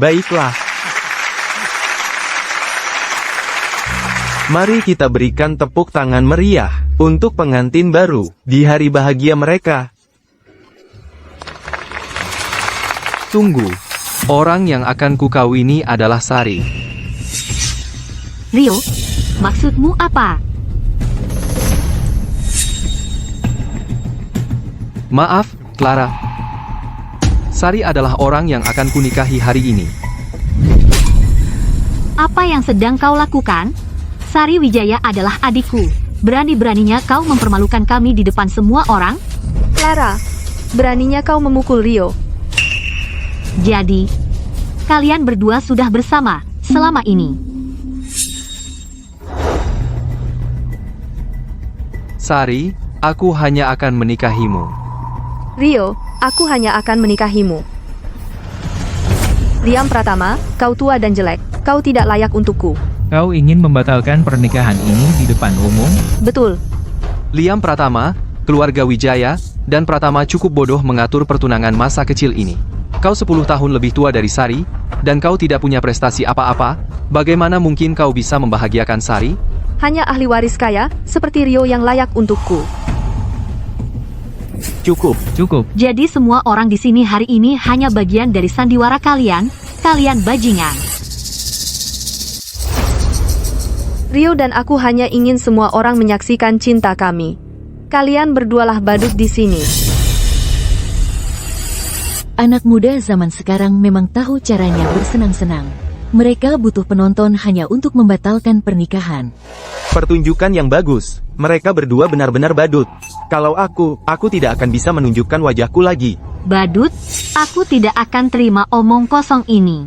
Baiklah. Mari kita berikan tepuk tangan meriah untuk pengantin baru di hari bahagia mereka. Tunggu, orang yang akan kukawini adalah Sari. Rio, maksudmu apa? Maaf, Clara. Sari adalah orang yang akan kunikahi hari ini. Apa yang sedang kau lakukan? Sari Wijaya adalah adikku. Berani-beraninya kau mempermalukan kami di depan semua orang? Clara, beraninya kau memukul Rio. Jadi, kalian berdua sudah bersama selama ini. Sari, aku hanya akan menikahimu. Rio, aku hanya akan menikahimu. Liam Pratama, kau tua dan jelek. Kau tidak layak untukku. Kau ingin membatalkan pernikahan ini di depan umum? Betul. Liam Pratama, keluarga Wijaya, dan Pratama cukup bodoh mengatur pertunangan masa kecil ini. Kau 10 tahun lebih tua dari Sari, dan kau tidak punya prestasi apa-apa. Bagaimana mungkin kau bisa membahagiakan Sari? Hanya ahli waris kaya, seperti Rio yang layak untukku. Cukup. Jadi semua orang di sini hari ini hanya bagian dari sandiwara kalian. Kalian bajingan. Rio dan aku hanya ingin semua orang menyaksikan cinta kami. Kalian berdualah badut di sini. Anak muda zaman sekarang memang tahu caranya bersenang-senang. Mereka butuh penonton hanya untuk membatalkan pernikahan. Pertunjukan yang bagus. Mereka berdua benar-benar badut. Kalau aku tidak akan bisa menunjukkan wajahku lagi. Badut, aku tidak akan terima omong kosong ini.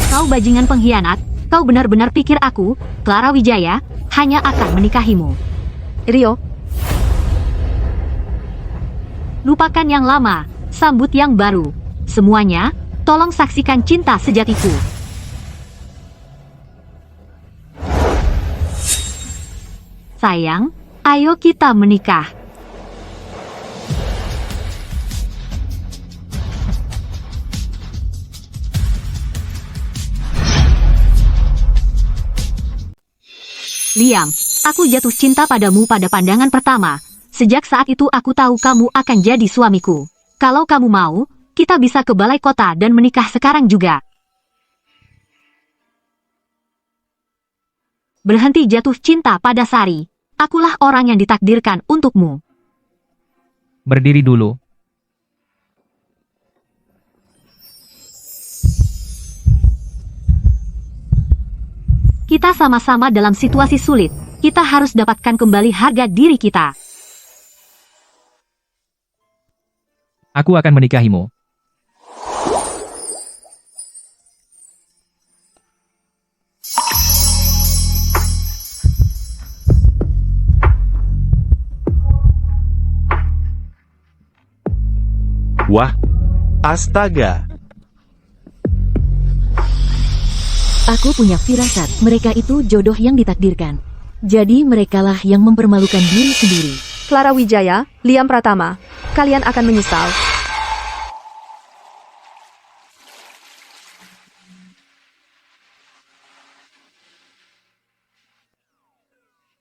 Kau bajingan pengkhianat. Kau benar-benar pikir aku, Clara Wijaya, hanya akan menikahimu. Rio, Lupakan yang lama, sambut yang baru. Semuanya, tolong saksikan cinta sejatiku. Sayang, ayo kita menikah. Liam, aku jatuh cinta padamu pada pandangan pertama. Sejak saat itu aku tahu kamu akan jadi suamiku. Kalau kamu mau, kita bisa ke balai kota dan menikah sekarang juga. Berhenti jatuh cinta pada Sari. Akulah orang yang ditakdirkan untukmu. Berdiri dulu. Kita sama-sama dalam situasi sulit. Kita harus dapatkan kembali harga diri kita. Aku akan menikahimu. Wah, astaga. Aku punya firasat, mereka itu jodoh yang ditakdirkan. Jadi merekalah yang mempermalukan diri sendiri. Clara Wijaya, Liam Pratama, kalian akan menyesal.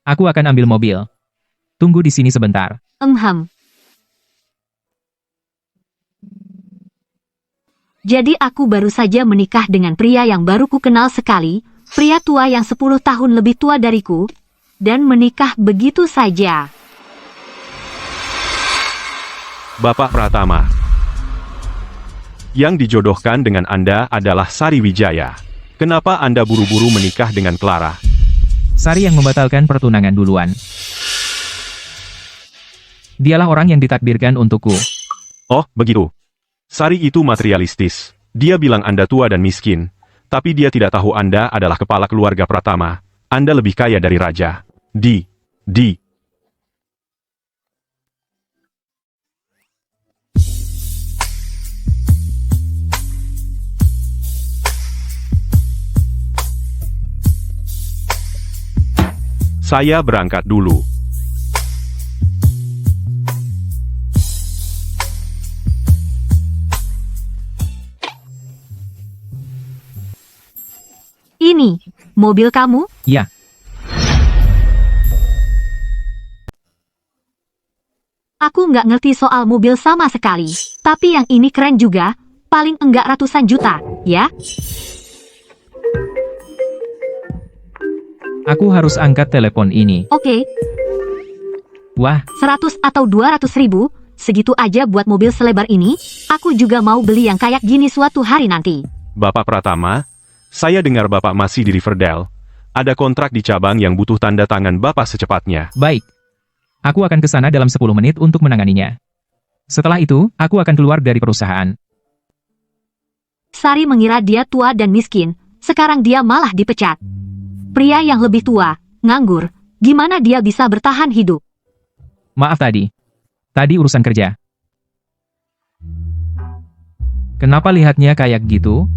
Aku akan ambil mobil. Tunggu di sini sebentar. Jadi aku baru saja menikah dengan pria yang baru ku kenal sekali, pria tua yang 10 tahun lebih tua dariku, dan menikah begitu saja. Bapak Pratama, yang dijodohkan dengan Anda adalah Sari Wijaya. Kenapa Anda buru-buru menikah dengan Clara? Sari yang membatalkan pertunangan duluan. Dialah orang yang ditakdirkan untukku. Oh, begitu. Sari itu materialistis. Dia bilang Anda tua dan miskin. Tapi dia tidak tahu Anda adalah kepala keluarga Pratama. Anda lebih kaya dari raja. Saya berangkat dulu. Ini, mobil kamu? Ya, Aku nggak ngerti soal mobil sama sekali. Tapi yang ini keren juga. Paling enggak ratusan juta, ya? aku harus angkat telepon ini. Oke, Wah, 100 atau 200 ribu, segitu aja buat mobil selebar ini. Aku juga mau beli yang kayak gini suatu hari nanti. Bapak Pratama, saya dengar Bapak masih di Riverdale. Ada kontrak di cabang yang butuh tanda tangan Bapak secepatnya. baik. Aku akan ke sana dalam 10 menit untuk menanganinya. Setelah itu, aku akan keluar dari perusahaan. Sari mengira dia tua dan miskin, sekarang dia malah dipecat. Pria yang lebih tua, nganggur, gimana dia bisa bertahan hidup? Maaf tadi. Tadi urusan kerja. Kenapa lihatnya kayak gitu?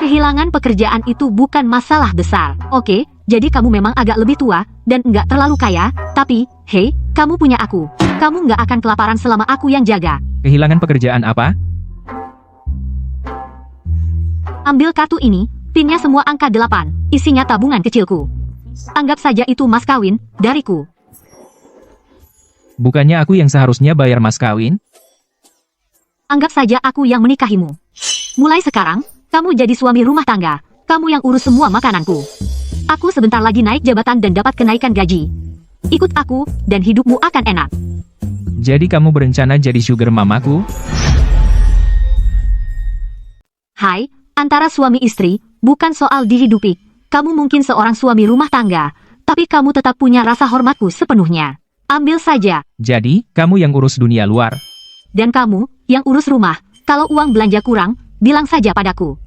Kehilangan pekerjaan itu bukan masalah besar. Oke, jadi kamu memang agak lebih tua, dan nggak terlalu kaya, tapi, hei, kamu punya aku. Kamu nggak akan kelaparan selama aku yang jaga. Kehilangan pekerjaan apa? Ambil kartu ini, pinnya semua angka 8, isinya tabungan kecilku. Anggap saja itu mas kawin, dariku. Bukannya aku yang seharusnya bayar mas kawin? Anggap saja aku yang menikahimu. Mulai sekarang, kamu jadi suami rumah tangga. Kamu yang urus semua makananku. Aku sebentar lagi naik jabatan dan dapat kenaikan gaji. Ikut aku, dan hidupmu akan enak. Jadi kamu berencana jadi sugar mamaku? Hai, antara suami istri, bukan soal dihidupi. Kamu mungkin seorang suami rumah tangga, tapi kamu tetap punya rasa hormatku sepenuhnya. Ambil saja. Jadi, kamu yang urus dunia luar. Dan kamu, yang urus rumah. Kalau uang belanja kurang, bilang saja padaku.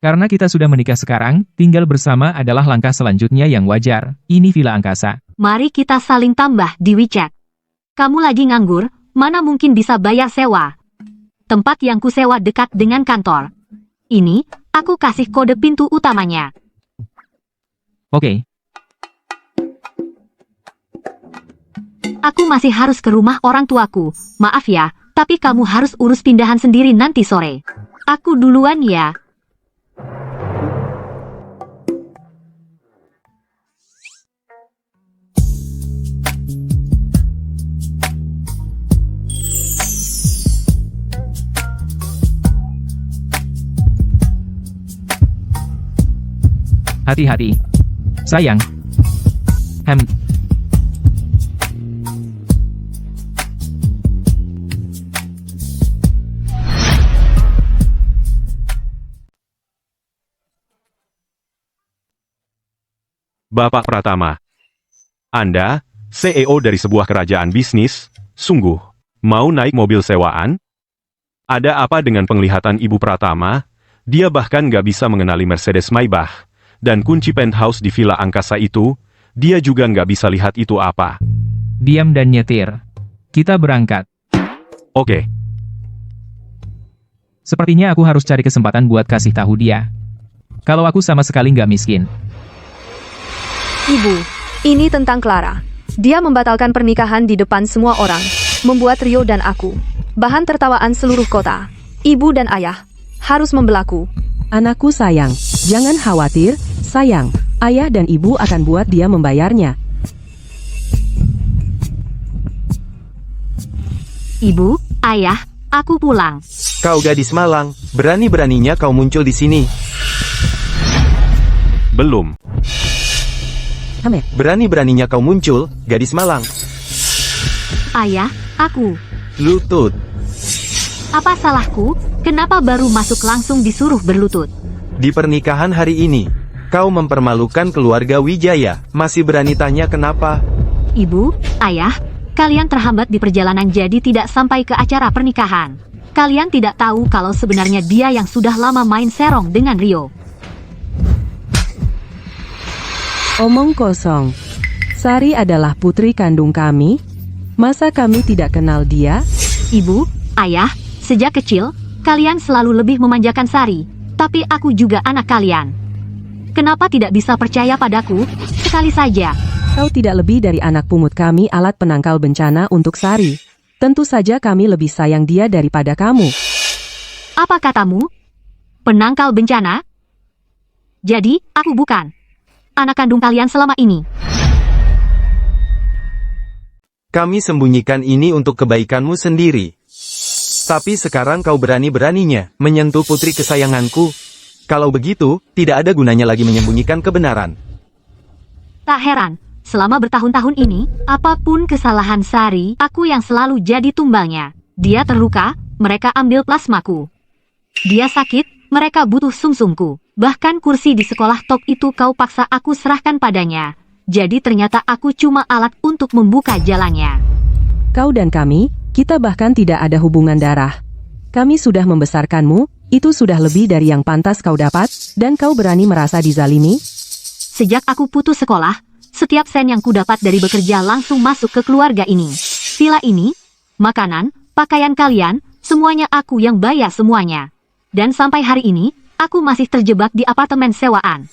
Karena kita sudah menikah sekarang, tinggal bersama adalah langkah selanjutnya yang wajar. Ini villa angkasa. Mari kita saling tambah di WeChat. Kamu lagi nganggur, mana mungkin bisa bayar sewa? Tempat yang kusewa dekat dengan kantor. Ini, aku kasih kode pintu utamanya. Oke, Aku masih harus ke rumah orang tuaku. Maaf ya, tapi kamu harus urus pindahan sendiri nanti sore. Aku duluan ya. hati-hati. Sayang. Bapak Pratama, Anda, CEO dari sebuah kerajaan bisnis, sungguh, mau naik mobil sewaan? Ada apa dengan penglihatan Ibu Pratama? Dia bahkan nggak bisa mengenali Mercedes Maybach, dan kunci penthouse di villa angkasa itu, dia juga nggak bisa lihat itu apa. Diam dan nyetir. Kita berangkat. Oke. Sepertinya aku harus cari kesempatan buat kasih tahu dia. Kalau aku sama sekali nggak miskin. Ibu, ini tentang Clara. Dia membatalkan pernikahan di depan semua orang, membuat Rio dan aku bahan tertawaan seluruh kota. Ibu dan ayah harus membelaku. Anakku sayang, jangan khawatir, sayang. Ayah dan ibu akan buat dia membayarnya. Ibu, ayah, aku pulang. Kau gadis malang, berani-beraninya kau muncul di sini. Belum. Berani-beraninya kau muncul, gadis malang. Ayah, aku. Lutut. Apa salahku? Kenapa baru masuk langsung disuruh berlutut? Di pernikahan hari ini, kau mempermalukan keluarga Wijaya. Masih berani tanya kenapa? Ibu, ayah, kalian terhambat di perjalanan jadi tidak sampai ke acara pernikahan. Kalian tidak tahu kalau sebenarnya dia yang sudah lama main serong dengan Rio. Omong kosong. Sari adalah putri kandung kami. Masa kami tidak kenal dia? Ibu, ayah, sejak kecil, kalian selalu lebih memanjakan Sari. Tapi aku juga anak kalian. Kenapa tidak bisa percaya padaku? Sekali saja. Kau tidak lebih dari anak pungut kami, alat penangkal bencana untuk Sari. Tentu saja kami lebih sayang dia daripada kamu. Apa katamu? Penangkal bencana? Jadi, aku bukan anak kandung kalian selama ini. Kami sembunyikan ini untuk kebaikanmu sendiri. Tapi sekarang kau berani-beraninya menyentuh putri kesayanganku. Kalau begitu, tidak ada gunanya lagi menyembunyikan kebenaran. Tak heran, selama bertahun-tahun ini, apapun kesalahan Sari, aku yang selalu jadi tumbalnya. Dia terluka, mereka ambil plasmaku. Dia sakit, mereka butuh sumsumku. Bahkan kursi di sekolah top itu kau paksa aku serahkan padanya. Jadi ternyata aku cuma alat untuk membuka jalannya. Kau dan kami, kita bahkan tidak ada hubungan darah. Kami sudah membesarkanmu, itu sudah lebih dari yang pantas kau dapat, dan kau berani merasa dizalimi? Sejak aku putus sekolah, setiap sen yang kudapat dari bekerja langsung masuk ke keluarga ini. Villa ini, makanan, pakaian kalian, semuanya aku yang bayar semuanya. Dan sampai hari ini, aku masih terjebak di apartemen sewaan.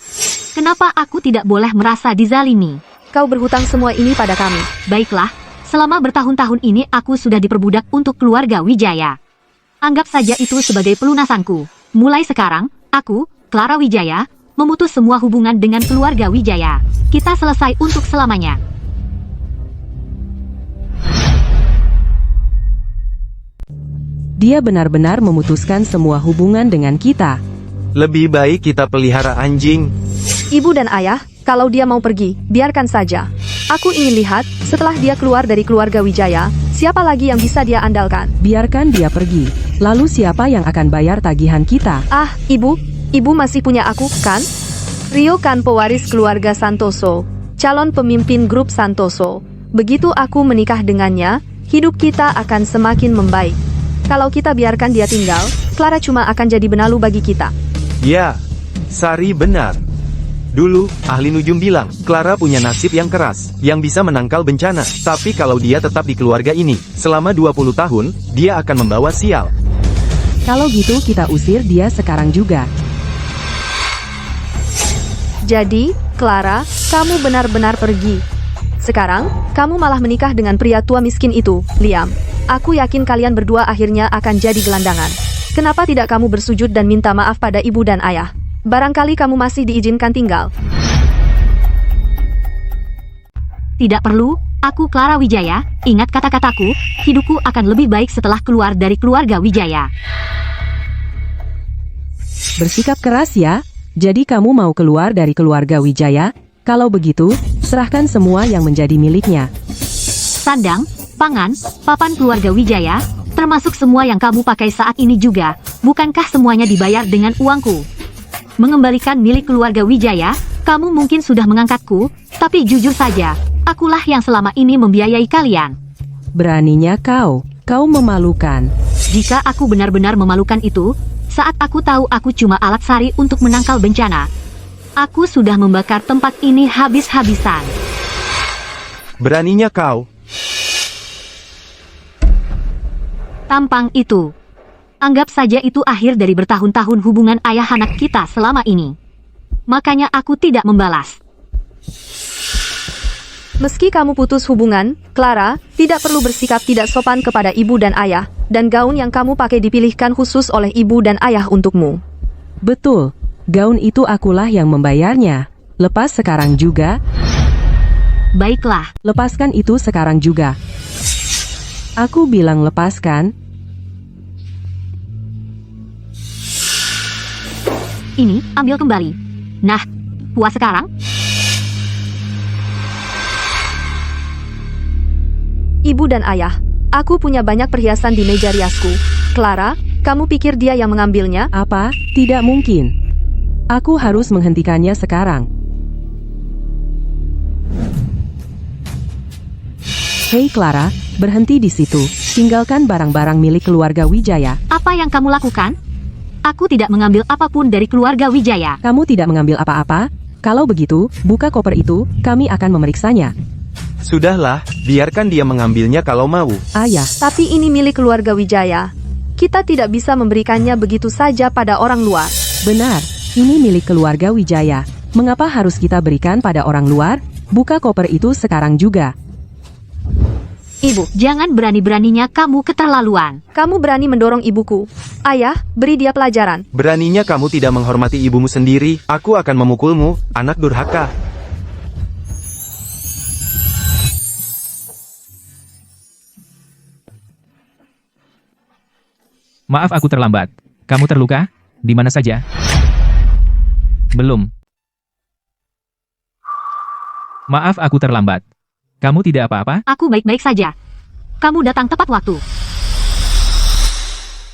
Kenapa aku tidak boleh merasa dizalimi? Kau berhutang semua ini pada kami. Baiklah, selama bertahun-tahun ini aku sudah diperbudak untuk keluarga Wijaya. Anggap saja itu sebagai pelunasanku. Mulai sekarang, aku, Clara Wijaya, memutus semua hubungan dengan keluarga Wijaya. Kita selesai untuk selamanya. Dia benar-benar memutuskan semua hubungan dengan kita. Lebih baik kita pelihara anjing. Ibu dan ayah, kalau dia mau pergi, biarkan saja. Aku ingin lihat, setelah dia keluar dari keluarga Wijaya, siapa lagi yang bisa dia andalkan? Biarkan dia pergi. Lalu siapa yang akan bayar tagihan kita? Ah, ibu masih punya aku, kan? Rio kan pewaris keluarga Santoso, calon pemimpin grup Santoso. Begitu aku menikah dengannya, hidup kita akan semakin membaik. Kalau kita biarkan dia tinggal, Clara cuma akan jadi benalu bagi kita. Ya, Sari benar. Dulu, ahli nujum bilang, Clara punya nasib yang keras, yang bisa menangkal bencana. Tapi kalau dia tetap di keluarga ini, selama 20 tahun, dia akan membawa sial. Kalau gitu kita usir dia sekarang juga. Jadi, Clara, kamu benar-benar pergi. Sekarang, kamu malah menikah dengan pria tua miskin itu, Liam. Aku yakin kalian berdua akhirnya akan jadi gelandangan. Kenapa tidak kamu bersujud dan minta maaf pada ibu dan ayah? Barangkali kamu masih diizinkan tinggal. Tidak perlu, aku Clara Wijaya, ingat kata-kataku, hidupku akan lebih baik setelah keluar dari keluarga Wijaya. Bersikap keras ya? Jadi kamu mau keluar dari keluarga Wijaya? Kalau begitu, serahkan semua yang menjadi miliknya. Sandang, pangan, papan keluarga Wijaya, termasuk semua yang kamu pakai saat ini juga, bukankah semuanya dibayar dengan uangku? Mengembalikan milik keluarga Wijaya, kamu mungkin sudah mengangkatku, tapi jujur saja, akulah yang selama ini membiayai kalian. Beraninya kau memalukan. Jika aku benar-benar memalukan itu, saat aku tahu aku cuma alat Sari untuk menangkal bencana, aku sudah membakar tempat ini habis-habisan. Beraninya kau. Tampang itu. Anggap saja itu akhir dari bertahun-tahun hubungan ayah anak kita selama ini. Makanya aku tidak membalas. Meski kamu putus hubungan, Clara, tidak perlu bersikap tidak sopan kepada ibu dan ayah, dan gaun yang kamu pakai dipilihkan khusus oleh ibu dan ayah untukmu. Betul, gaun itu akulah yang membayarnya. Lepas sekarang juga. Baiklah. Lepaskan itu sekarang juga. Aku bilang lepaskan. Ini, ambil kembali. Nah, puas sekarang? Ibu dan ayah, aku punya banyak perhiasan di meja riasku. Clara, kamu pikir dia yang mengambilnya? Apa? Tidak mungkin. Aku harus menghentikannya sekarang. Hei Clara, berhenti di situ. Tinggalkan barang-barang milik keluarga Wijaya. Apa yang kamu lakukan? Aku tidak mengambil apapun dari keluarga Wijaya. Kamu tidak mengambil apa-apa? Kalau begitu, buka koper itu, kami akan memeriksanya. Sudahlah, biarkan dia mengambilnya kalau mau. Ayah, Tapi ini milik keluarga Wijaya. Kita tidak bisa memberikannya begitu saja pada orang luar. benar. Ini milik keluarga Wijaya. Mengapa harus kita berikan pada orang luar? Buka koper itu sekarang juga. Ibu, Jangan berani-beraninya kamu keterlaluan. kamu berani mendorong ibuku. Ayah, beri dia pelajaran. Beraninya kamu tidak menghormati ibumu sendiri, aku akan memukulmu, anak durhaka. Maaf aku terlambat. Kamu terluka? Di mana saja? Belum. Maaf aku terlambat. Kamu tidak apa-apa? Aku baik-baik saja. Kamu datang tepat waktu.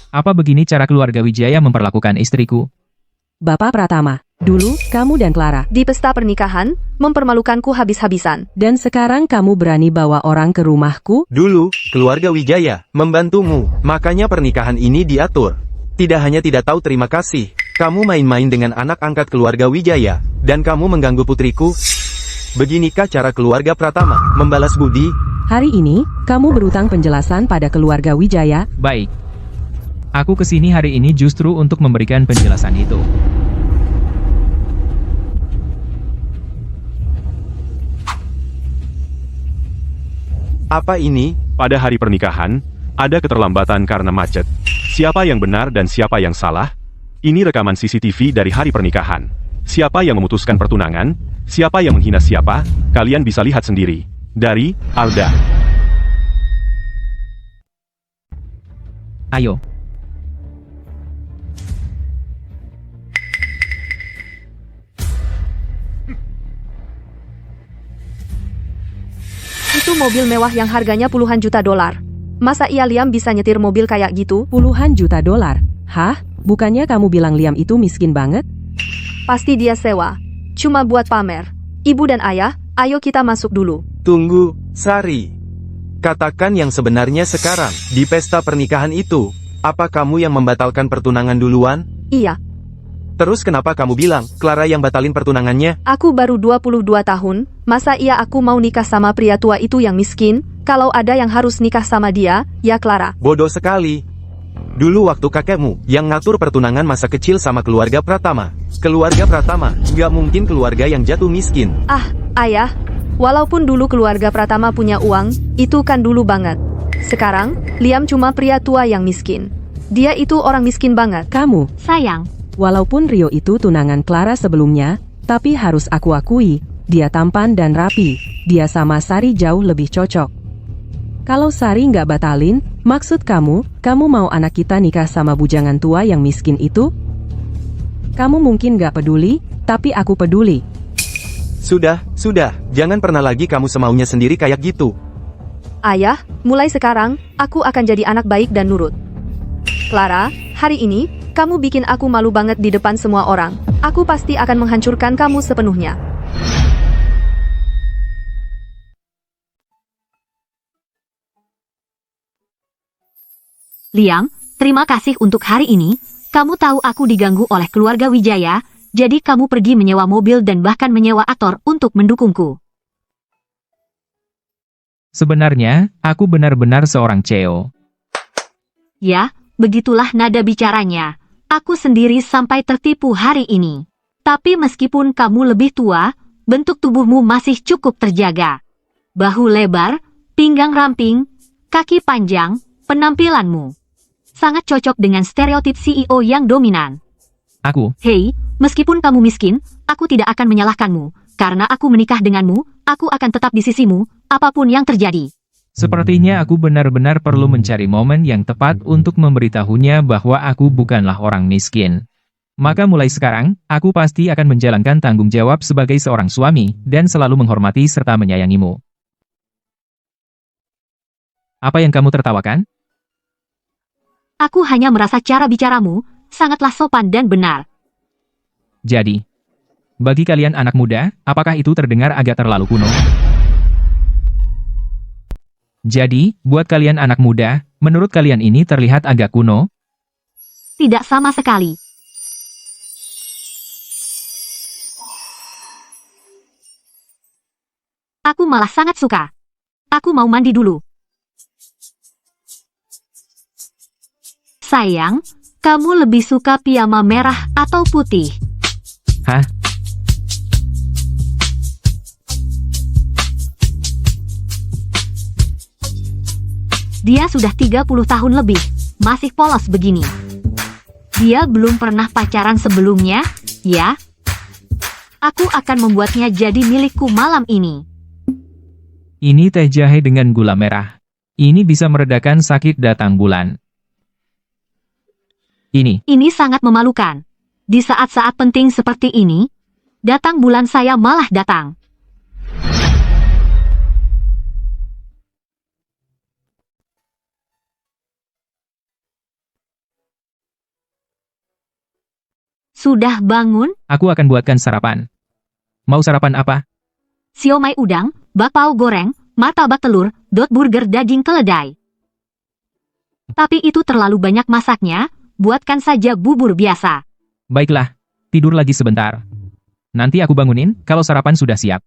Apa begini cara keluarga Wijaya memperlakukan istriku? Bapak Pratama, dulu kamu dan Clara, Di pesta pernikahan, mempermalukanku habis-habisan. dan sekarang kamu berani bawa orang ke rumahku? Dulu, keluarga Wijaya membantumu, makanya pernikahan ini diatur. Tidak hanya tidak tahu terima kasih, kamu main-main dengan anak angkat keluarga Wijaya, dan kamu mengganggu putriku. Beginikah cara keluarga Pratama membalas budi? Hari ini, kamu berutang penjelasan pada keluarga Wijaya. Baik. Aku kesini hari ini justru untuk memberikan penjelasan itu. Apa ini? Pada hari pernikahan, ada keterlambatan karena macet. Siapa yang benar dan siapa yang salah? Ini rekaman CCTV dari hari pernikahan. Siapa yang memutuskan pertunangan? Siapa yang menghina siapa? Kalian bisa lihat sendiri. Dari Alda. Ayo. Itu mobil mewah yang harganya puluhan juta dolar. Masa iya Liam bisa nyetir mobil kayak gitu? Puluhan juta dolar. Hah? Bukannya kamu bilang Liam itu miskin banget? Pasti dia sewa. Cuma buat pamer. Ibu dan ayah, ayo kita masuk dulu. Tunggu, Sari. Katakan yang sebenarnya sekarang, di pesta pernikahan itu. Apa kamu yang membatalkan pertunangan duluan? Iya, Terus kenapa kamu bilang, Clara yang batalin pertunangannya? aku baru 22 tahun. Masa iya aku mau nikah sama pria tua itu yang miskin? Kalau ada yang harus nikah sama dia, ya Clara. Bodoh sekali. Dulu waktu kakekmu, yang ngatur pertunangan masa kecil sama keluarga Pratama. Keluarga Pratama, nggak mungkin keluarga yang jatuh miskin. Ah, ayah. Walaupun dulu keluarga Pratama punya uang, itu kan dulu banget. Sekarang, Liam cuma pria tua yang miskin. Dia itu orang miskin banget. Kamu, Sayang, walaupun Rio itu tunangan Clara sebelumnya, tapi harus aku akui, dia tampan dan rapi. Dia sama Sari jauh lebih cocok. Kalau Sari nggak batalin, maksud kamu mau anak kita nikah sama bujangan tua yang miskin itu? Kamu mungkin nggak peduli, tapi aku peduli. Sudah, jangan pernah lagi kamu semaunya sendiri kayak gitu. Ayah, mulai sekarang, aku akan jadi anak baik dan nurut. Clara, hari ini, kamu bikin aku malu banget di depan semua orang. Aku pasti akan menghancurkan kamu sepenuhnya. Liam, terima kasih untuk hari ini. Kamu tahu aku diganggu oleh keluarga Wijaya, jadi kamu pergi menyewa mobil dan bahkan menyewa aktor untuk mendukungku. Sebenarnya, aku benar-benar seorang CEO. Ya, begitulah nada bicaranya. Aku sendiri sampai tertipu hari ini. Tapi meskipun kamu lebih tua, bentuk tubuhmu masih cukup terjaga. Bahu lebar, pinggang ramping, kaki panjang, penampilanmu sangat cocok dengan stereotip CEO yang dominan. Aku, Hei, meskipun kamu miskin, aku tidak akan menyalahkanmu. Karena aku menikah denganmu, aku akan tetap di sisimu, apapun yang terjadi. sepertinya aku benar-benar perlu mencari momen yang tepat untuk memberitahunya bahwa aku bukanlah orang miskin. Maka mulai sekarang, aku pasti akan menjalankan tanggung jawab sebagai seorang suami, dan selalu menghormati serta menyayangimu. Apa yang kamu tertawakan? Aku hanya merasa cara bicaramu sangatlah sopan dan benar. Jadi, bagi kalian anak muda, apakah itu terdengar agak terlalu kuno? Jadi, buat kalian anak muda, menurut kalian ini terlihat agak kuno? Tidak sama sekali. Aku malah sangat suka. Aku mau mandi dulu. Sayang, kamu lebih suka piyama merah atau putih? Hah? Dia sudah 30 tahun lebih, masih polos begini. Dia belum pernah pacaran sebelumnya, ya? Aku akan membuatnya jadi milikku malam ini. Ini teh jahe dengan gula merah. Ini bisa meredakan sakit datang bulan. Ini sangat memalukan. Di saat-saat penting seperti ini, datang bulan saya malah datang. Sudah bangun? Aku akan buatkan sarapan. Mau sarapan apa? Siomay udang, bakpao goreng, martabak telur, burger daging keledai. Tapi itu terlalu banyak masaknya, buatkan saja bubur biasa. Baiklah, tidur lagi sebentar. Nanti aku bangunin kalau sarapan sudah siap.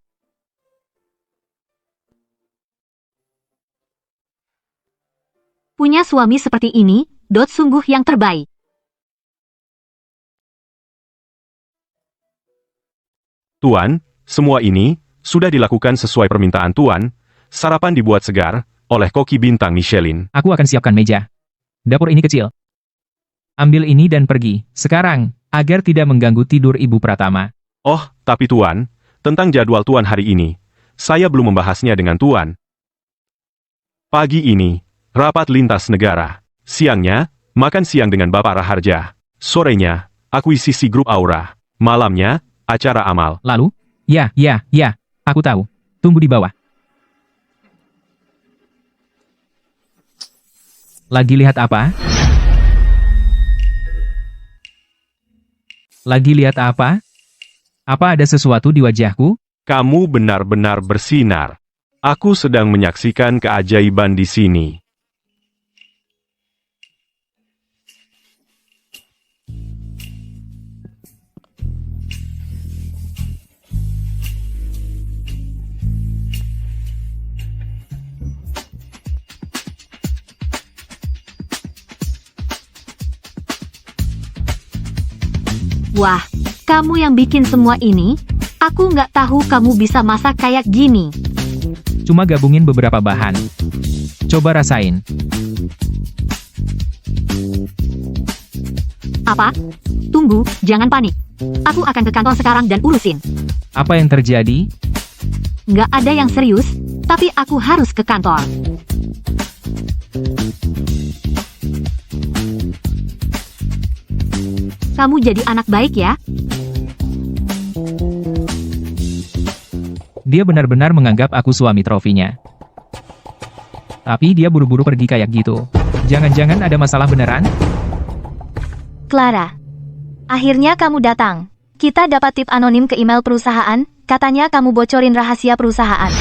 Punya suami seperti ini, sungguh yang terbaik. Tuan, semua ini sudah dilakukan sesuai permintaan Tuan. Sarapan dibuat segar oleh koki bintang Michelin. Aku akan siapkan meja. Dapur ini kecil. Ambil ini dan pergi, sekarang, agar tidak mengganggu tidur Ibu Pratama. Oh, tapi Tuan, tentang jadwal Tuan hari ini, saya belum membahasnya dengan Tuan. Pagi ini, rapat lintas negara. Siangnya, makan siang dengan Bapak Raharja. Sorenya, akuisisi grup Aura. Malamnya, acara amal. Lalu? Ya, aku tahu. Tunggu di bawah. Lagi lihat apa? Lagi lihat apa? Apa ada sesuatu di wajahku? Kamu benar-benar bersinar. Aku sedang menyaksikan keajaiban di sini. Wah, kamu yang bikin semua ini? Aku nggak tahu kamu bisa masak kayak gini. Cuma gabungin beberapa bahan. Coba rasain. Apa? Tunggu, jangan panik. Aku akan ke kantor sekarang dan urusin. Apa yang terjadi? Nggak ada yang serius, tapi aku harus ke kantor. Kamu jadi anak baik ya? Dia benar-benar menganggap aku suami trofinya. Tapi dia buru-buru pergi kayak gitu. Jangan-jangan ada masalah beneran? Clara, akhirnya kamu datang. Kita dapat tip anonim ke email perusahaan, katanya kamu bocorin rahasia perusahaan.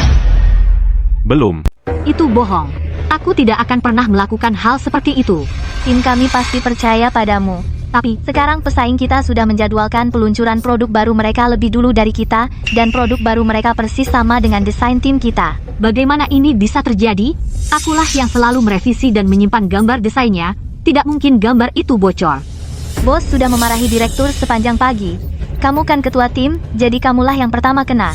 Belum. Itu bohong. Aku tidak akan pernah melakukan hal seperti itu. Tim kami pasti percaya padamu. Tapi, Sekarang pesaing kita sudah menjadwalkan peluncuran produk baru mereka lebih dulu dari kita, dan produk baru mereka persis sama dengan desain tim kita. bagaimana ini bisa terjadi? Akulah yang selalu merevisi dan menyimpan gambar desainnya. Tidak mungkin gambar itu bocor. Bos sudah memarahi direktur sepanjang pagi. Kamu kan ketua tim, jadi kamulah yang pertama kena.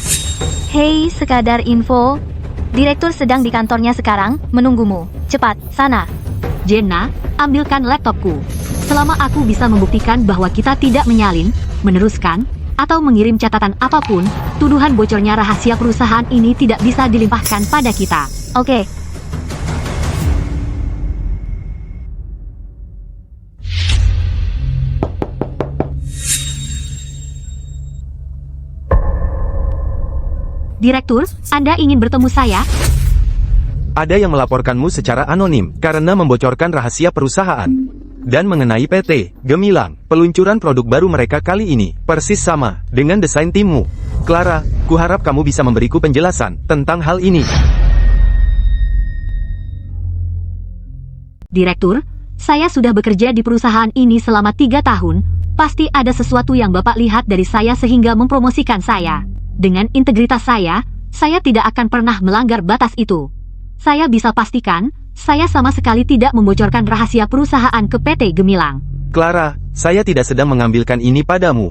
Hei, sekadar info. Direktur sedang di kantornya sekarang, menunggumu. Cepat, sana. Jenna, ambilkan laptopku. Selama aku bisa membuktikan bahwa kita tidak menyalin, meneruskan, atau mengirim catatan apapun, tuduhan bocornya rahasia perusahaan ini tidak bisa dilimpahkan pada kita. Oke. Direktur, Anda ingin bertemu saya? Ada yang melaporkanmu secara anonim karena membocorkan rahasia perusahaan. Dan mengenai PT Gemilang, peluncuran produk baru mereka kali ini persis sama dengan desain timmu. Clara, kuharap kamu bisa memberiku penjelasan tentang hal ini. Direktur, saya sudah bekerja di perusahaan ini selama 3 tahun. Pasti ada sesuatu yang Bapak lihat dari saya sehingga mempromosikan saya. Dengan integritas saya tidak akan pernah melanggar batas itu. Saya bisa pastikan, saya sama sekali tidak membocorkan rahasia perusahaan ke PT Gemilang. Clara, saya tidak sedang mengambilkan ini padamu.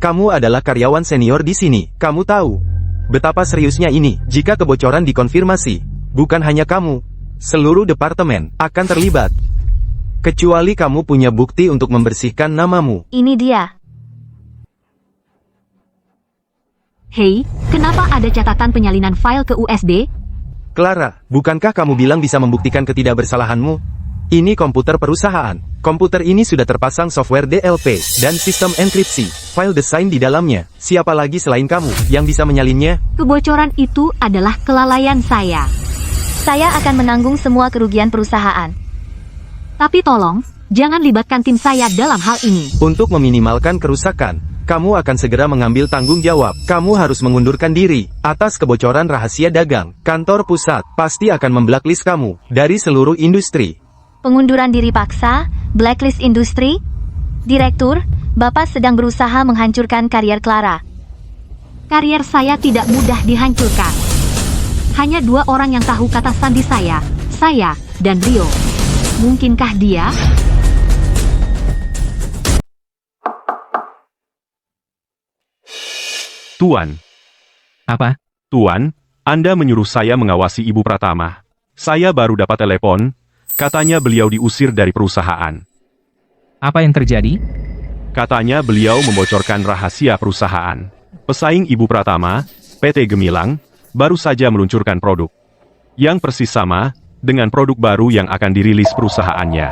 Kamu adalah karyawan senior di sini. Kamu tahu betapa seriusnya ini jika kebocoran dikonfirmasi. Bukan hanya kamu, seluruh departemen akan terlibat. Kecuali kamu punya bukti untuk membersihkan namamu. Ini dia. Hei, kenapa ada catatan penyalinan file ke USB? Clara, bukankah kamu bilang bisa membuktikan ketidakbersalahanmu? Ini komputer perusahaan. Komputer ini sudah terpasang software DLP dan sistem enkripsi. File desain di dalamnya. Siapa lagi selain kamu yang bisa menyalinnya? Kebocoran itu adalah kelalaian saya. Saya akan menanggung semua kerugian perusahaan. Tapi tolong, jangan libatkan tim saya dalam hal ini. Untuk meminimalkan kerusakan, kamu akan segera mengambil tanggung jawab. Kamu harus mengundurkan diri atas kebocoran rahasia dagang. Kantor pusat pasti akan memblacklist kamu dari seluruh industri. Pengunduran diri paksa, blacklist industri. Direktur, Bapak sedang berusaha menghancurkan karier Clara. Karier saya tidak mudah dihancurkan. Hanya 2 orang yang tahu kata sandi saya dan Rio. Mungkinkah dia? Tuan. Apa? Tuan, Anda menyuruh saya mengawasi Ibu Pratama. Saya baru dapat telepon, katanya beliau diusir dari perusahaan. Apa yang terjadi? Katanya beliau membocorkan rahasia perusahaan. Pesaing Ibu Pratama, PT Gemilang, baru saja meluncurkan produk yang persis sama dengan produk baru yang akan dirilis perusahaannya.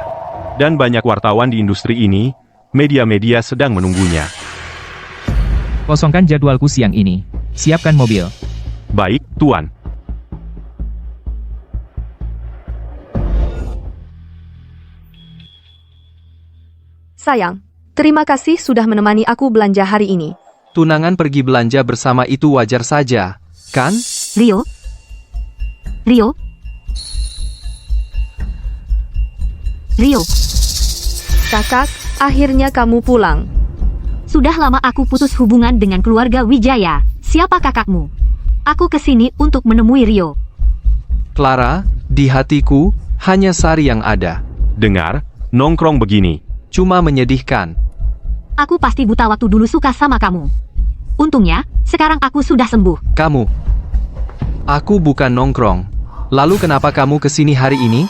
Dan banyak wartawan di industri ini, media-media sedang menunggunya. Kosongkan jadwalku siang ini. Siapkan mobil. Baik, Tuan. Sayang, terima kasih sudah menemani aku belanja hari ini. Tunangan pergi belanja bersama itu wajar saja, kan? Rio? Rio? Rio, Kakak, akhirnya kamu pulang. sudah lama aku putus hubungan dengan keluarga Wijaya. Siapa kakakmu? Aku kesini untuk menemui Rio. Clara, di hatiku, hanya Sari yang ada. Dengar, nongkrong begini. Cuma menyedihkan. Aku pasti buta waktu dulu suka sama kamu. Untungnya, sekarang aku sudah sembuh. Kamu. Aku bukan nongkrong. Lalu kenapa kamu kesini hari ini?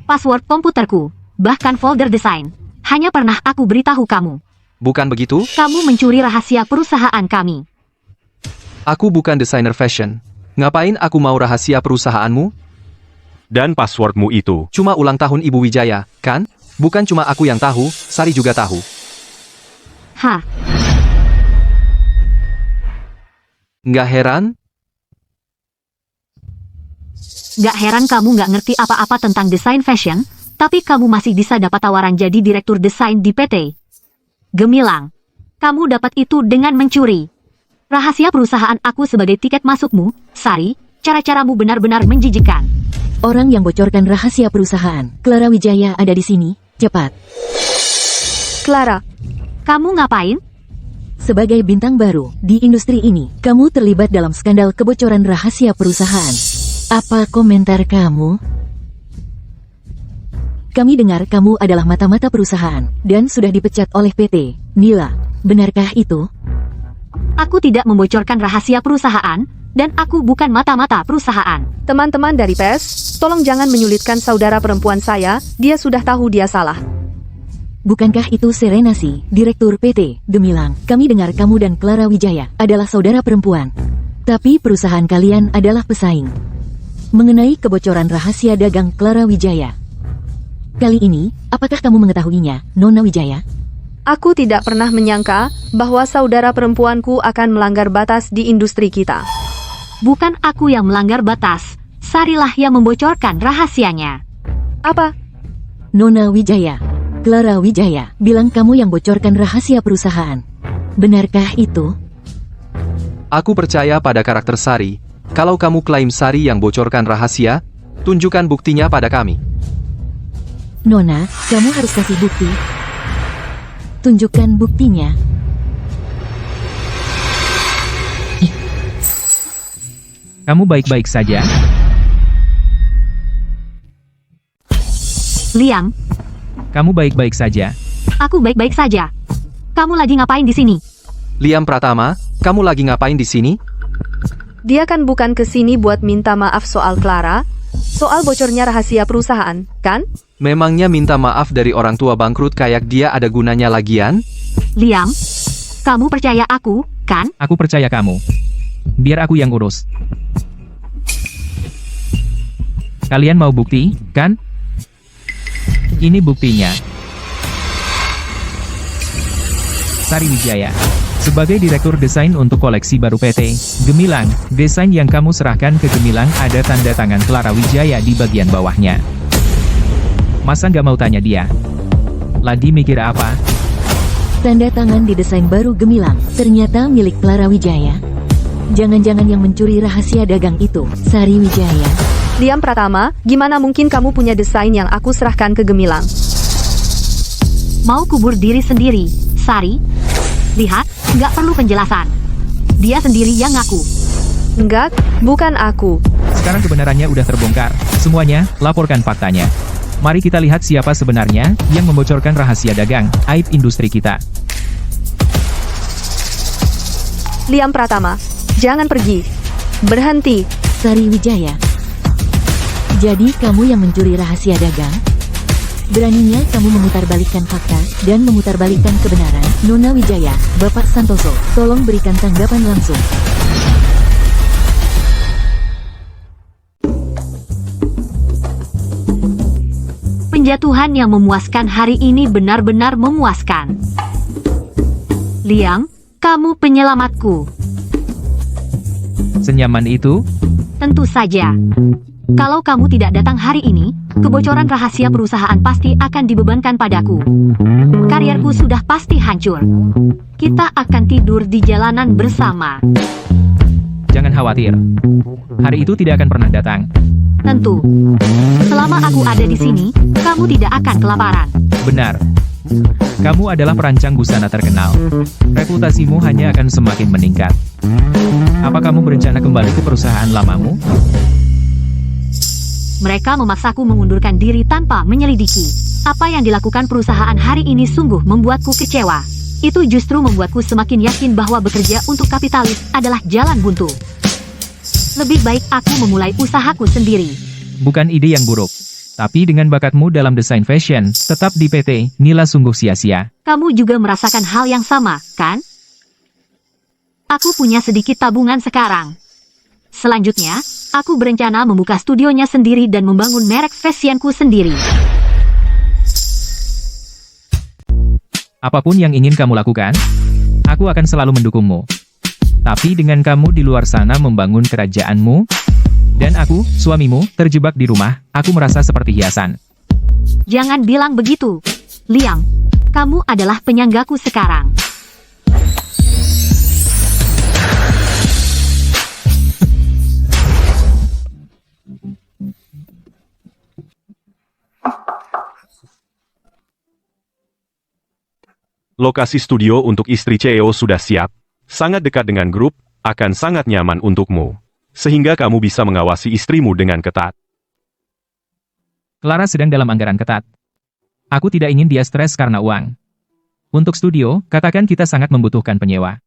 Password komputerku, bahkan folder desain, hanya pernah aku beritahu kamu. Bukan begitu? Kamu mencuri rahasia perusahaan kami. Aku bukan desainer fashion. Ngapain aku mau rahasia perusahaanmu? Dan passwordmu itu. Cuma ulang tahun Ibu Wijaya, kan? Bukan cuma aku yang tahu, Sari juga tahu. Hah, Nggak heran? gak heran kamu gak ngerti apa-apa tentang desain fashion, tapi kamu masih bisa dapat tawaran jadi direktur desain di PT Gemilang. Kamu dapat itu dengan mencuri rahasia perusahaan aku sebagai tiket masukmu, Sari. Cara-caramu benar-benar menjijikkan. Orang yang bocorkan rahasia perusahaan, Clara Wijaya ada di sini. Cepat. Clara, Kamu ngapain? Sebagai bintang baru di industri ini, kamu terlibat dalam skandal kebocoran rahasia perusahaan. Apa komentar kamu? Kami dengar kamu adalah mata-mata perusahaan dan sudah dipecat oleh PT Nila. Benarkah itu? Aku tidak membocorkan rahasia perusahaan, dan aku bukan mata-mata perusahaan. teman-teman dari PES, tolong jangan menyulitkan saudara perempuan saya, dia sudah tahu dia salah. Bukankah itu Serenasi, Direktur PT Gemilang? Kami dengar kamu dan Clara Wijaya adalah saudara perempuan. Tapi perusahaan kalian adalah pesaing. Mengenai kebocoran rahasia dagang Clara Wijaya. Kali ini, apakah kamu mengetahuinya, Nona Wijaya? Aku tidak pernah menyangka bahwa saudara perempuanku akan melanggar batas di industri kita. Bukan aku yang melanggar batas, Sarilah yang membocorkan rahasianya. Apa? Nona Wijaya, Clara Wijaya, bilang kamu yang bocorkan rahasia perusahaan. Benarkah itu? Aku percaya pada karakter Sari. Kalau kamu klaim Sari yang bocorkan rahasia, tunjukkan buktinya pada kami. Nona, kamu harus kasih bukti. Tunjukkan buktinya. Kamu baik-baik saja? Liam, Kamu baik-baik saja? aku baik-baik saja. Kamu lagi ngapain di sini? Liam Pratama, kamu lagi ngapain di sini? Dia kan bukan kesini buat minta maaf soal Clara. Soal bocornya rahasia perusahaan, kan? Memangnya minta maaf dari orang tua bangkrut kayak dia ada gunanya lagian? Liam, kamu percaya aku, kan? Aku percaya kamu. Biar aku yang urus. Kalian mau bukti, kan? Ini buktinya. Sari Wijaya. Sebagai Direktur Desain untuk koleksi baru PT Gemilang, desain yang kamu serahkan ke Gemilang ada tanda tangan Clara Wijaya di bagian bawahnya. Masa nggak mau tanya dia? Ladi mikir apa? Tanda tangan di desain baru Gemilang, ternyata milik Clara Wijaya. Jangan-jangan yang mencuri rahasia dagang itu, Sari Wijaya. Liam Pratama, gimana mungkin kamu punya desain yang aku serahkan ke Gemilang? Mau kubur diri sendiri, Sari? Lihat, nggak perlu penjelasan. Dia sendiri yang ngaku. Enggak, bukan aku. Sekarang kebenarannya udah terbongkar. Semuanya, laporkan faktanya. Mari kita lihat siapa sebenarnya yang membocorkan rahasia dagang, aib industri kita. Liam Pratama, jangan pergi. Berhenti. Sari Wijaya. Jadi kamu yang mencuri rahasia dagang? Beraninya kamu memutarbalikkan fakta dan memutarbalikkan kebenaran. Nona Wijaya, Bapak Santoso, tolong berikan tanggapan langsung. Penjatuhan yang memuaskan hari ini benar-benar memuaskan. Liam, kamu penyelamatku. Senyaman itu? Tentu saja. Kalau kamu tidak datang hari ini, kebocoran rahasia perusahaan pasti akan dibebankan padaku. Karirku sudah pasti hancur. Kita akan tidur di jalanan bersama. Jangan khawatir. Hari itu tidak akan pernah datang. Tentu. Selama aku ada di sini, kamu tidak akan kelaparan. Benar. Kamu adalah perancang busana terkenal. Reputasimu hanya akan semakin meningkat. Apa kamu berencana kembali ke perusahaan lamamu? Mereka memaksaku mengundurkan diri tanpa menyelidiki. Apa yang dilakukan perusahaan hari ini sungguh membuatku kecewa. Itu justru membuatku semakin yakin bahwa bekerja untuk kapitalis adalah jalan buntu. Lebih baik aku memulai usahaku sendiri. Bukan ide yang buruk. Tapi dengan bakatmu dalam desain fashion, tetap di PT, Nila sungguh sia-sia. Kamu juga merasakan hal yang sama, kan? Aku punya sedikit tabungan sekarang. Selanjutnya, aku berencana membuka studionya sendiri dan membangun merek fashionku sendiri. Apapun yang ingin kamu lakukan, aku akan selalu mendukungmu. Tapi dengan kamu di luar sana membangun kerajaanmu, dan aku, suamimu, terjebak di rumah, aku merasa seperti hiasan. Jangan bilang begitu. Liam, kamu adalah penyanggaku sekarang. Lokasi studio untuk istri CEO sudah siap, sangat dekat dengan grup, akan sangat nyaman untukmu. Sehingga kamu bisa mengawasi istrimu dengan ketat. Clara sedang dalam anggaran ketat. Aku tidak ingin dia stres karena uang. Untuk studio, katakan kita sangat membutuhkan penyewa.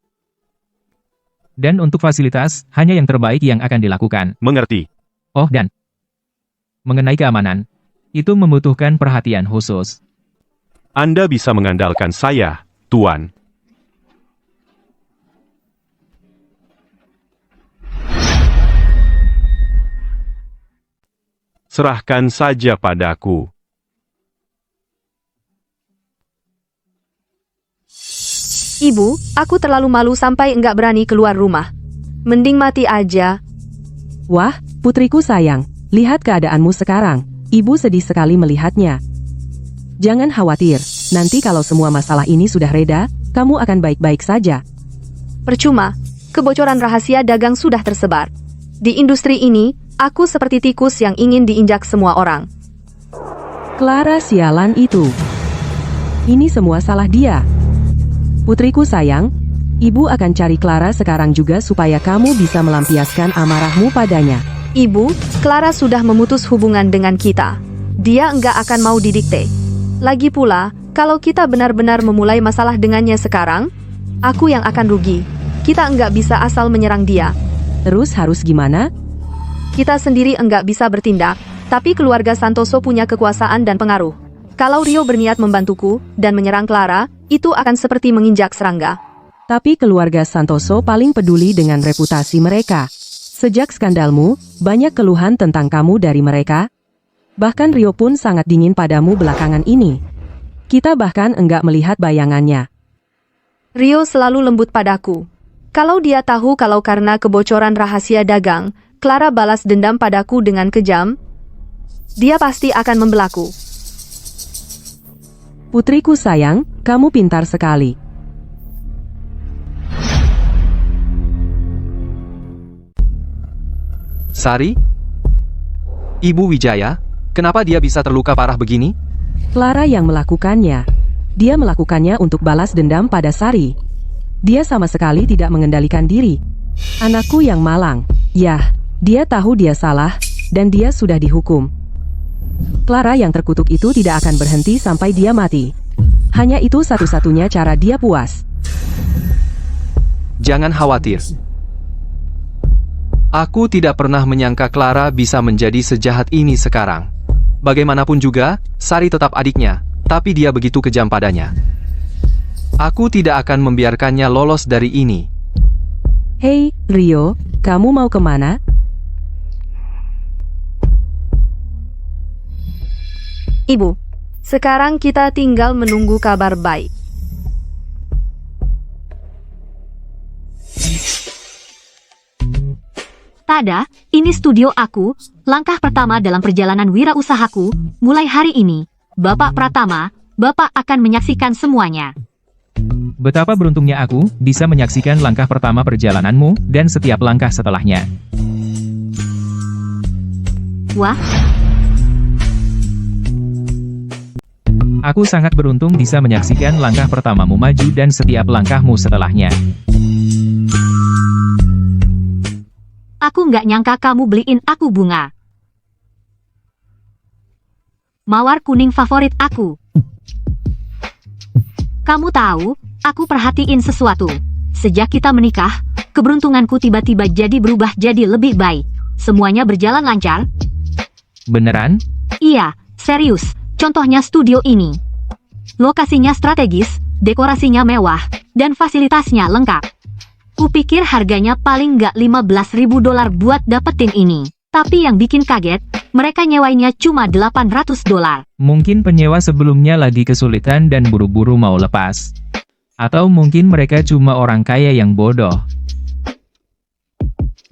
Dan untuk fasilitas, hanya yang terbaik yang akan dilakukan. Mengerti? Oh dan, mengenai keamanan, itu membutuhkan perhatian khusus. Anda bisa mengandalkan saya, Tuan. Serahkan saja padaku. Ibu, aku terlalu malu sampai enggak berani keluar rumah. Mending mati aja. Wah, putriku sayang, lihat keadaanmu sekarang. Ibu sedih sekali melihatnya. Jangan khawatir, nanti kalau semua masalah ini sudah reda, kamu akan baik-baik saja. Percuma, kebocoran rahasia dagang sudah tersebar. Di industri ini, aku seperti tikus yang ingin diinjak semua orang. Clara sialan itu. Ini semua salah dia. Putriku sayang, ibu akan cari Clara sekarang juga supaya kamu bisa melampiaskan amarahmu padanya. Ibu, Clara sudah memutus hubungan dengan kita. Dia enggak akan mau didikte. Lagi pula, kalau kita benar-benar memulai masalah dengannya sekarang, aku yang akan rugi. Kita enggak bisa asal menyerang dia. Terus harus gimana? Kita sendiri enggak bisa bertindak, Tapi keluarga Santoso punya kekuasaan dan pengaruh. Kalau Rio berniat membantuku dan menyerang Clara, itu akan seperti menginjak serangga. Tapi keluarga Santoso paling peduli dengan reputasi mereka. Sejak skandalmu, banyak keluhan tentang kamu dari mereka. Bahkan Rio pun sangat dingin padamu belakangan ini. Kita bahkan enggak melihat bayangannya. Rio selalu lembut padaku. Kalau dia tahu kalau karena kebocoran rahasia dagang, Clara balas dendam padaku dengan kejam, dia pasti akan membelaku. Putriku sayang, kamu pintar sekali. Sari? Ibu Wijaya, kenapa dia bisa terluka parah begini? Clara yang melakukannya. Dia melakukannya untuk balas dendam pada Sari. Dia sama sekali tidak mengendalikan diri. Anakku yang malang. Yah, dia tahu dia salah, dan dia sudah dihukum. Clara yang terkutuk itu tidak akan berhenti sampai dia mati. Hanya itu satu-satunya cara dia puas. Jangan khawatir. Aku tidak pernah menyangka Clara bisa menjadi sejahat ini sekarang. Bagaimanapun juga, Sari tetap adiknya, tapi dia begitu kejam padanya. Aku tidak akan membiarkannya lolos dari ini. Hei, Rio, kamu mau kemana? Ibu, sekarang kita tinggal menunggu kabar baik. Tada, ini studio aku, langkah pertama dalam perjalanan wirausahaku. Mulai hari ini, Bapak Pratama, Bapak akan menyaksikan semuanya. Betapa beruntungnya aku, bisa menyaksikan langkah pertama perjalananmu, dan setiap langkah setelahnya. Wah, Aku sangat beruntung bisa menyaksikan langkah pertamamu maju dan setiap langkahmu setelahnya. aku nggak nyangka kamu beliin aku bunga. Mawar kuning favorit aku. Kamu tahu, aku perhatiin sesuatu. Sejak kita menikah, keberuntunganku tiba-tiba jadi berubah jadi lebih baik. Semuanya berjalan lancar. Beneran? Iya, serius. Contohnya studio ini. Lokasinya strategis, dekorasinya mewah, dan fasilitasnya lengkap. Kupikir harganya paling nggak $15.000 buat dapetin ini. Tapi yang bikin kaget, mereka nyewainnya cuma $800. Mungkin penyewa sebelumnya lagi kesulitan dan buru-buru mau lepas. Atau mungkin mereka cuma orang kaya yang bodoh.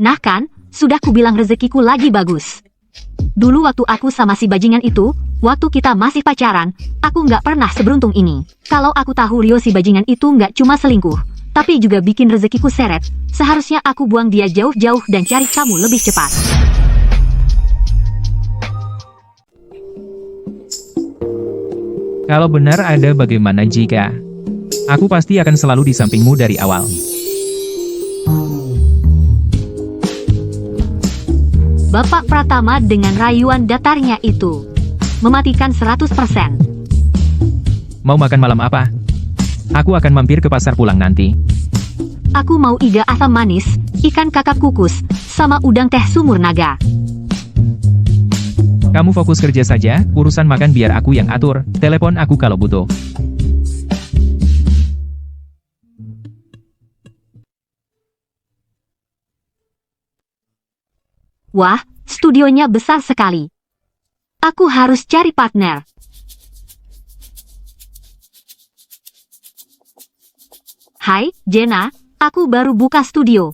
Nah kan, sudah kubilang rezekiku lagi bagus. Dulu waktu aku sama si bajingan itu, waktu kita masih pacaran, aku nggak pernah seberuntung ini. Kalau aku tahu Rio si bajingan itu nggak cuma selingkuh, tapi juga bikin rezekiku seret, seharusnya aku buang dia jauh-jauh dan cari kamu lebih cepat. Kalau benar ada bagaimana jika? Aku pasti akan selalu di sampingmu dari awal. Bapak Pratama dengan rayuan datarnya itu mematikan 100%. Mau makan malam apa? Aku akan mampir ke pasar pulang nanti. Aku mau iga asam manis, ikan kakap kukus, sama udang teh sumur naga. Kamu fokus kerja saja, urusan makan biar aku yang atur, telepon aku kalau butuh. Wah, studionya besar sekali. Aku harus cari partner. Hai, Jenna, aku baru buka studio.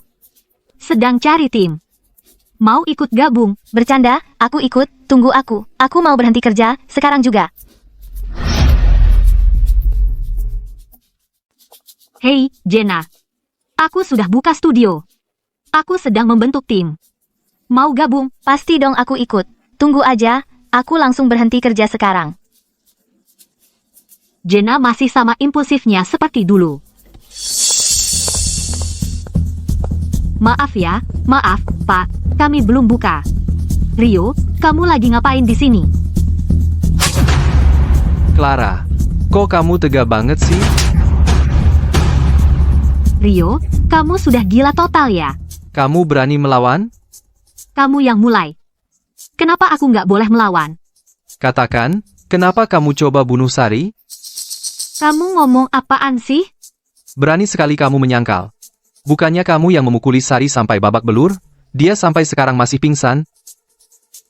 Sedang cari tim. Mau ikut gabung? Bercanda, aku ikut, tunggu aku. Aku mau berhenti kerja, sekarang juga. Hei, Jenna. Aku sudah buka studio. Aku sedang membentuk tim. Mau gabung? Pasti dong aku ikut. Tunggu aja, aku langsung berhenti kerja sekarang. Jenna masih sama impulsifnya seperti dulu. Maaf ya, maaf, Pak. Kami belum buka. Rio, kamu lagi ngapain di sini? Clara, kok kamu tega banget sih? Rio, kamu sudah gila total ya? Kamu berani melawan? Kamu yang mulai. Kenapa aku nggak boleh melawan? Katakan, kenapa kamu coba bunuh Sari? Kamu ngomong apaan sih? Berani sekali kamu menyangkal. Bukannya kamu yang memukuli Sari sampai babak belur? Dia sampai sekarang masih pingsan?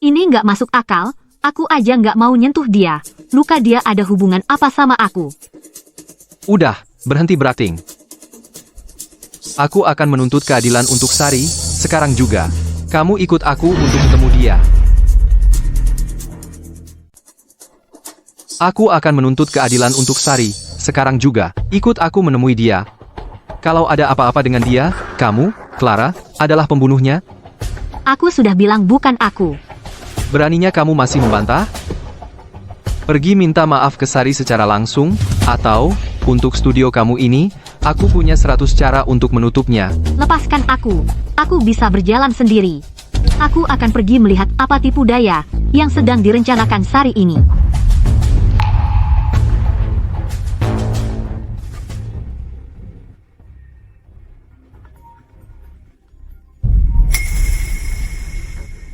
Ini nggak masuk akal. Aku aja nggak mau nyentuh dia. Luka dia ada hubungan apa sama aku? Udah, berhenti berakting. Aku akan menuntut keadilan untuk Sari, sekarang juga. Kamu ikut aku untuk ketemu dia. Aku akan menuntut keadilan untuk Sari, sekarang juga. Ikut aku menemui dia. Kalau ada apa-apa dengan dia, kamu, Clara, adalah pembunuhnya? Aku sudah bilang bukan aku. Beraninya kamu masih membantah? Pergi minta maaf ke Sari secara langsung, atau, untuk studio kamu ini, aku punya 100 cara untuk menutupnya. Lepaskan aku. Aku bisa berjalan sendiri. Aku akan pergi melihat apa tipu daya yang sedang direncanakan Sari ini.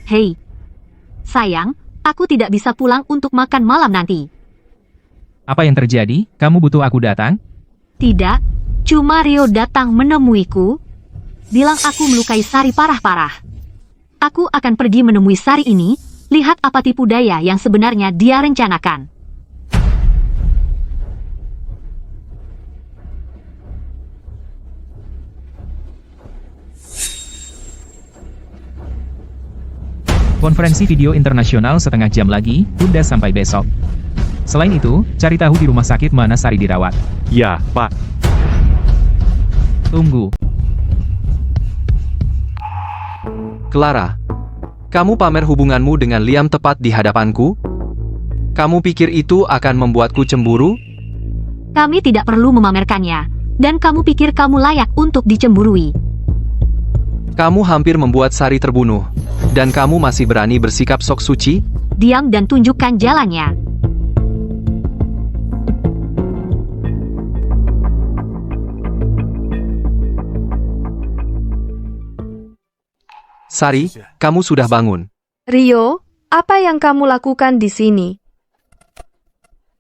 Hei, sayang, aku tidak bisa pulang untuk makan malam nanti. Apa yang terjadi? Kamu butuh aku datang? Tidak, cuma Rio datang menemuiku, bilang aku melukai Sari parah-parah. Aku akan pergi menemui Sari ini, lihat apa tipu daya yang sebenarnya dia rencanakan. Konferensi video internasional setengah jam lagi, tunda sampai besok. Selain itu, cari tahu di rumah sakit mana Sari dirawat. Ya, Pak. Tunggu. Clara, kamu pamer hubunganmu dengan Liam tepat di hadapanku? Kamu pikir itu akan membuatku cemburu? Kami tidak perlu memamerkannya, dan kamu pikir kamu layak untuk dicemburui. Kamu hampir membuat Sari terbunuh, dan kamu masih berani bersikap sok suci? Diam dan tunjukkan jalannya. Sari, kamu sudah bangun. Rio, apa yang kamu lakukan di sini?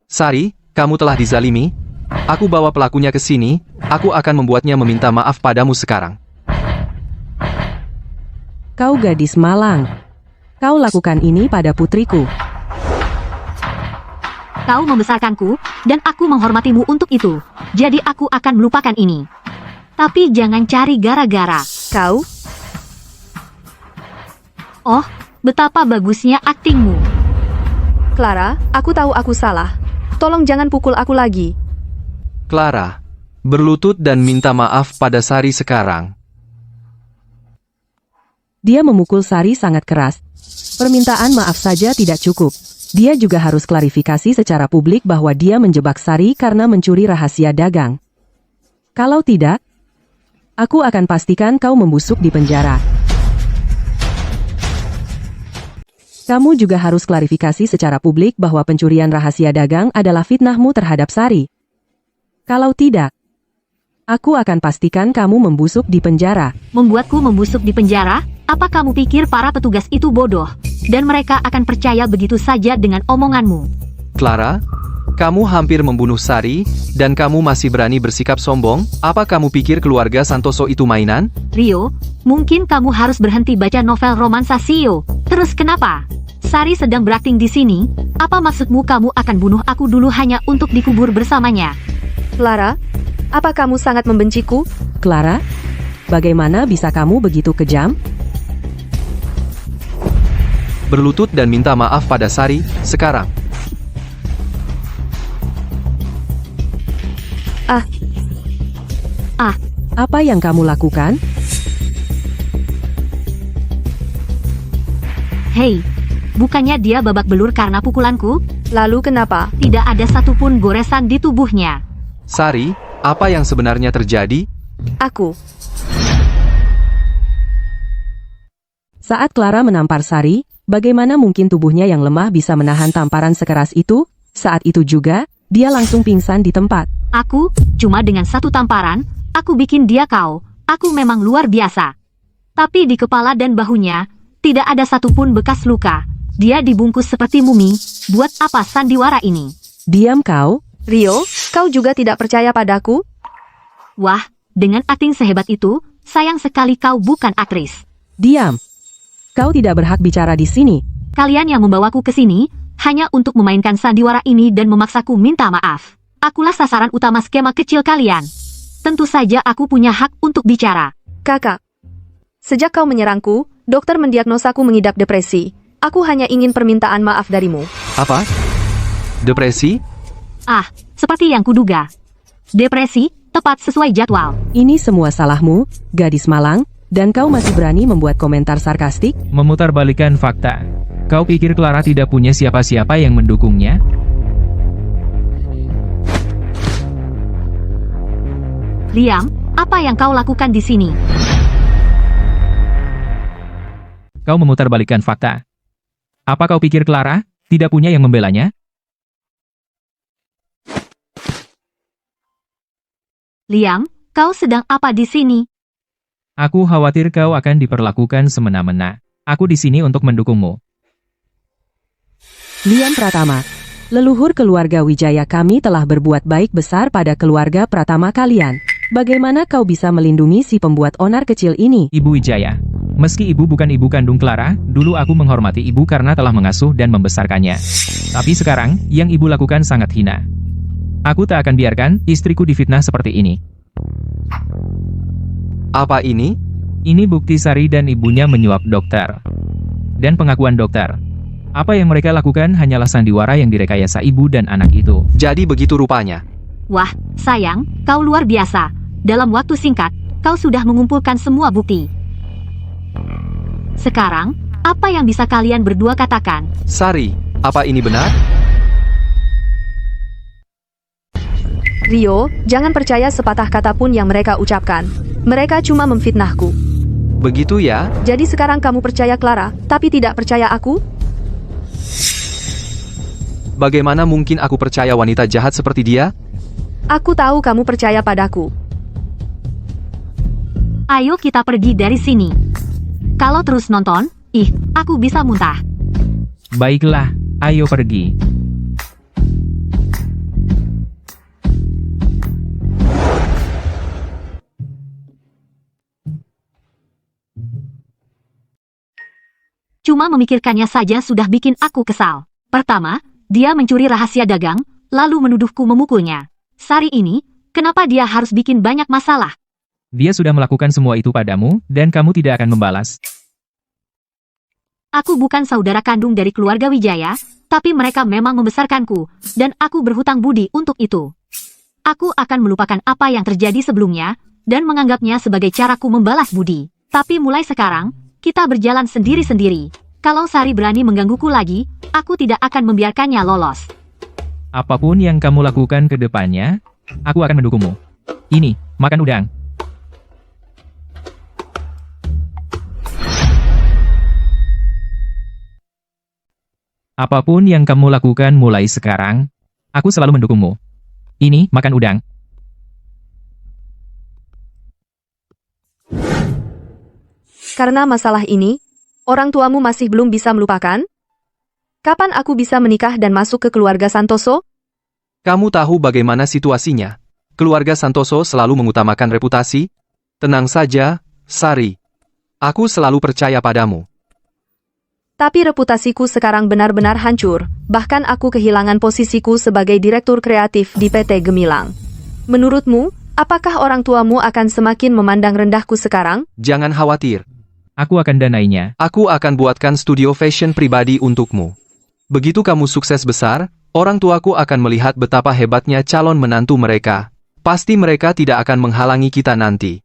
Sari, kamu telah dizalimi. Aku bawa pelakunya ke sini, aku akan membuatnya meminta maaf padamu sekarang. Kau gadis malang. Kau lakukan ini pada putriku. Kau membesarkanku, dan aku menghormatimu untuk itu. Jadi aku akan melupakan ini. Tapi jangan cari gara-gara. Kau? Oh, betapa bagusnya aktingmu. Clara, aku tahu aku salah. Tolong jangan pukul aku lagi. Clara, berlutut dan minta maaf pada Sari sekarang. Dia memukul Sari sangat keras. Permintaan maaf saja tidak cukup. Dia juga harus klarifikasi secara publik bahwa dia menjebak Sari karena mencuri rahasia dagang. Kalau tidak, aku akan pastikan kau membusuk di penjara. Kamu juga harus klarifikasi secara publik bahwa pencurian rahasia dagang adalah fitnahmu terhadap Sari. Kalau tidak, aku akan pastikan kamu membusuk di penjara. Membuatku membusuk di penjara? Apa kamu pikir para petugas itu bodoh, dan mereka akan percaya begitu saja dengan omonganmu? Clara, kamu hampir membunuh Sari, dan kamu masih berani bersikap sombong? Apa kamu pikir keluarga Santoso itu mainan? Rio, mungkin kamu harus berhenti baca novel romansa Sio. Terus kenapa? Sari sedang berakting di sini. Apa maksudmu kamu akan bunuh aku dulu hanya untuk dikubur bersamanya? Clara, apa kamu sangat membenciku? Clara, bagaimana bisa kamu begitu kejam? Berlutut dan minta maaf pada Sari, sekarang. Apa yang kamu lakukan? Hei, bukannya dia babak belur karena pukulanku? Lalu kenapa? Tidak ada satupun goresan di tubuhnya. Sari, apa yang sebenarnya terjadi? Aku. Saat Clara menampar Sari, bagaimana mungkin tubuhnya yang lemah bisa menahan tamparan sekeras itu? Saat itu juga, dia langsung pingsan di tempat. Aku, cuma dengan satu tamparan, aku bikin dia KO. Aku memang luar biasa. Tapi di kepala dan bahunya, tidak ada satupun bekas luka. Dia dibungkus seperti mumi. Buat apa sandiwara ini? Diam kau. Rio, kau juga tidak percaya padaku? Wah, dengan akting sehebat itu, sayang sekali kau bukan aktris. Diam. Kau tidak berhak bicara di sini. Kalian yang membawaku ke sini, hanya untuk memainkan sandiwara ini dan memaksaku minta maaf. Akulah sasaran utama skema kecil kalian. Tentu saja aku punya hak untuk bicara. Kakak, sejak kau menyerangku, dokter mendiagnosaku mengidap depresi. Aku hanya ingin permintaan maaf darimu. Apa? Depresi? Ah, seperti yang kuduga. Depresi, tepat sesuai jadwal. Ini semua salahmu, gadis malang, dan kau masih berani membuat komentar sarkastik? Memutarbalikkan fakta. Kau pikir Clara tidak punya siapa-siapa yang mendukungnya? Liam, apa yang kau lakukan di sini? Kau memutarbalikkan fakta. Apa kau pikir Clara tidak punya yang membelanya? Liam, kau sedang apa di sini? Aku khawatir kau akan diperlakukan semena-mena. Aku di sini untuk mendukungmu. Liam Pratama, leluhur keluarga Wijaya kami telah berbuat baik besar pada keluarga Pratama kalian. Bagaimana kau bisa melindungi si pembuat onar kecil ini? Ibu Wijaya, meski ibu bukan ibu kandung Clara, dulu aku menghormati ibu karena telah mengasuh dan membesarkannya. Tapi sekarang, yang ibu lakukan sangat hina. Aku tak akan biarkan istriku difitnah seperti ini. Apa ini? Ini bukti Sari dan ibunya menyuap dokter. Dan pengakuan dokter. Apa yang mereka lakukan hanyalah sandiwara yang direkayasa ibu dan anak itu. Jadi begitu rupanya. Wah, sayang, kau luar biasa. Dalam waktu singkat, kau sudah mengumpulkan semua bukti. Sekarang, apa yang bisa kalian berdua katakan? Sari, apa ini benar? Rio, jangan percaya sepatah kata pun yang mereka ucapkan. Mereka cuma memfitnahku. Begitu ya? Jadi sekarang kamu percaya Clara, tapi tidak percaya aku? Bagaimana mungkin aku percaya wanita jahat seperti dia? Aku tahu kamu percaya padaku. Ayo kita pergi dari sini. Kalau terus nonton, aku bisa muntah. Baiklah, ayo pergi. Cuma memikirkannya saja sudah bikin aku kesal. Pertama, dia mencuri rahasia dagang, lalu menuduhku memukulnya. Sari ini, kenapa dia harus bikin banyak masalah? Dia sudah melakukan semua itu padamu, dan kamu tidak akan membalas. Aku bukan saudara kandung dari keluarga Wijaya, tapi mereka memang membesarkanku, dan aku berhutang budi untuk itu. Aku akan melupakan apa yang terjadi sebelumnya, dan menganggapnya sebagai caraku membalas budi. Tapi mulai sekarang, kita berjalan sendiri-sendiri. Kalau Sari berani menggangguku lagi, aku tidak akan membiarkannya lolos. Apapun yang kamu lakukan ke depannya, aku akan mendukungmu. Ini, makan udang. Apapun yang kamu lakukan mulai sekarang, aku selalu mendukungmu. Ini, makan udang. Karena masalah ini, orang tuamu masih belum bisa melupakan? Kapan aku bisa menikah dan masuk ke keluarga Santoso? Kamu tahu bagaimana situasinya. Keluarga Santoso selalu mengutamakan reputasi. Tenang saja, Sari. Aku selalu percaya padamu. Tapi reputasiku sekarang benar-benar hancur. Bahkan aku kehilangan posisiku sebagai direktur kreatif di PT Gemilang. Menurutmu, apakah orang tuamu akan semakin memandang rendahku sekarang? Jangan khawatir. Aku akan danainya. Aku akan buatkan studio fashion pribadi untukmu. Begitu kamu sukses besar, orang tuaku akan melihat betapa hebatnya calon menantu mereka. Pasti mereka tidak akan menghalangi kita nanti.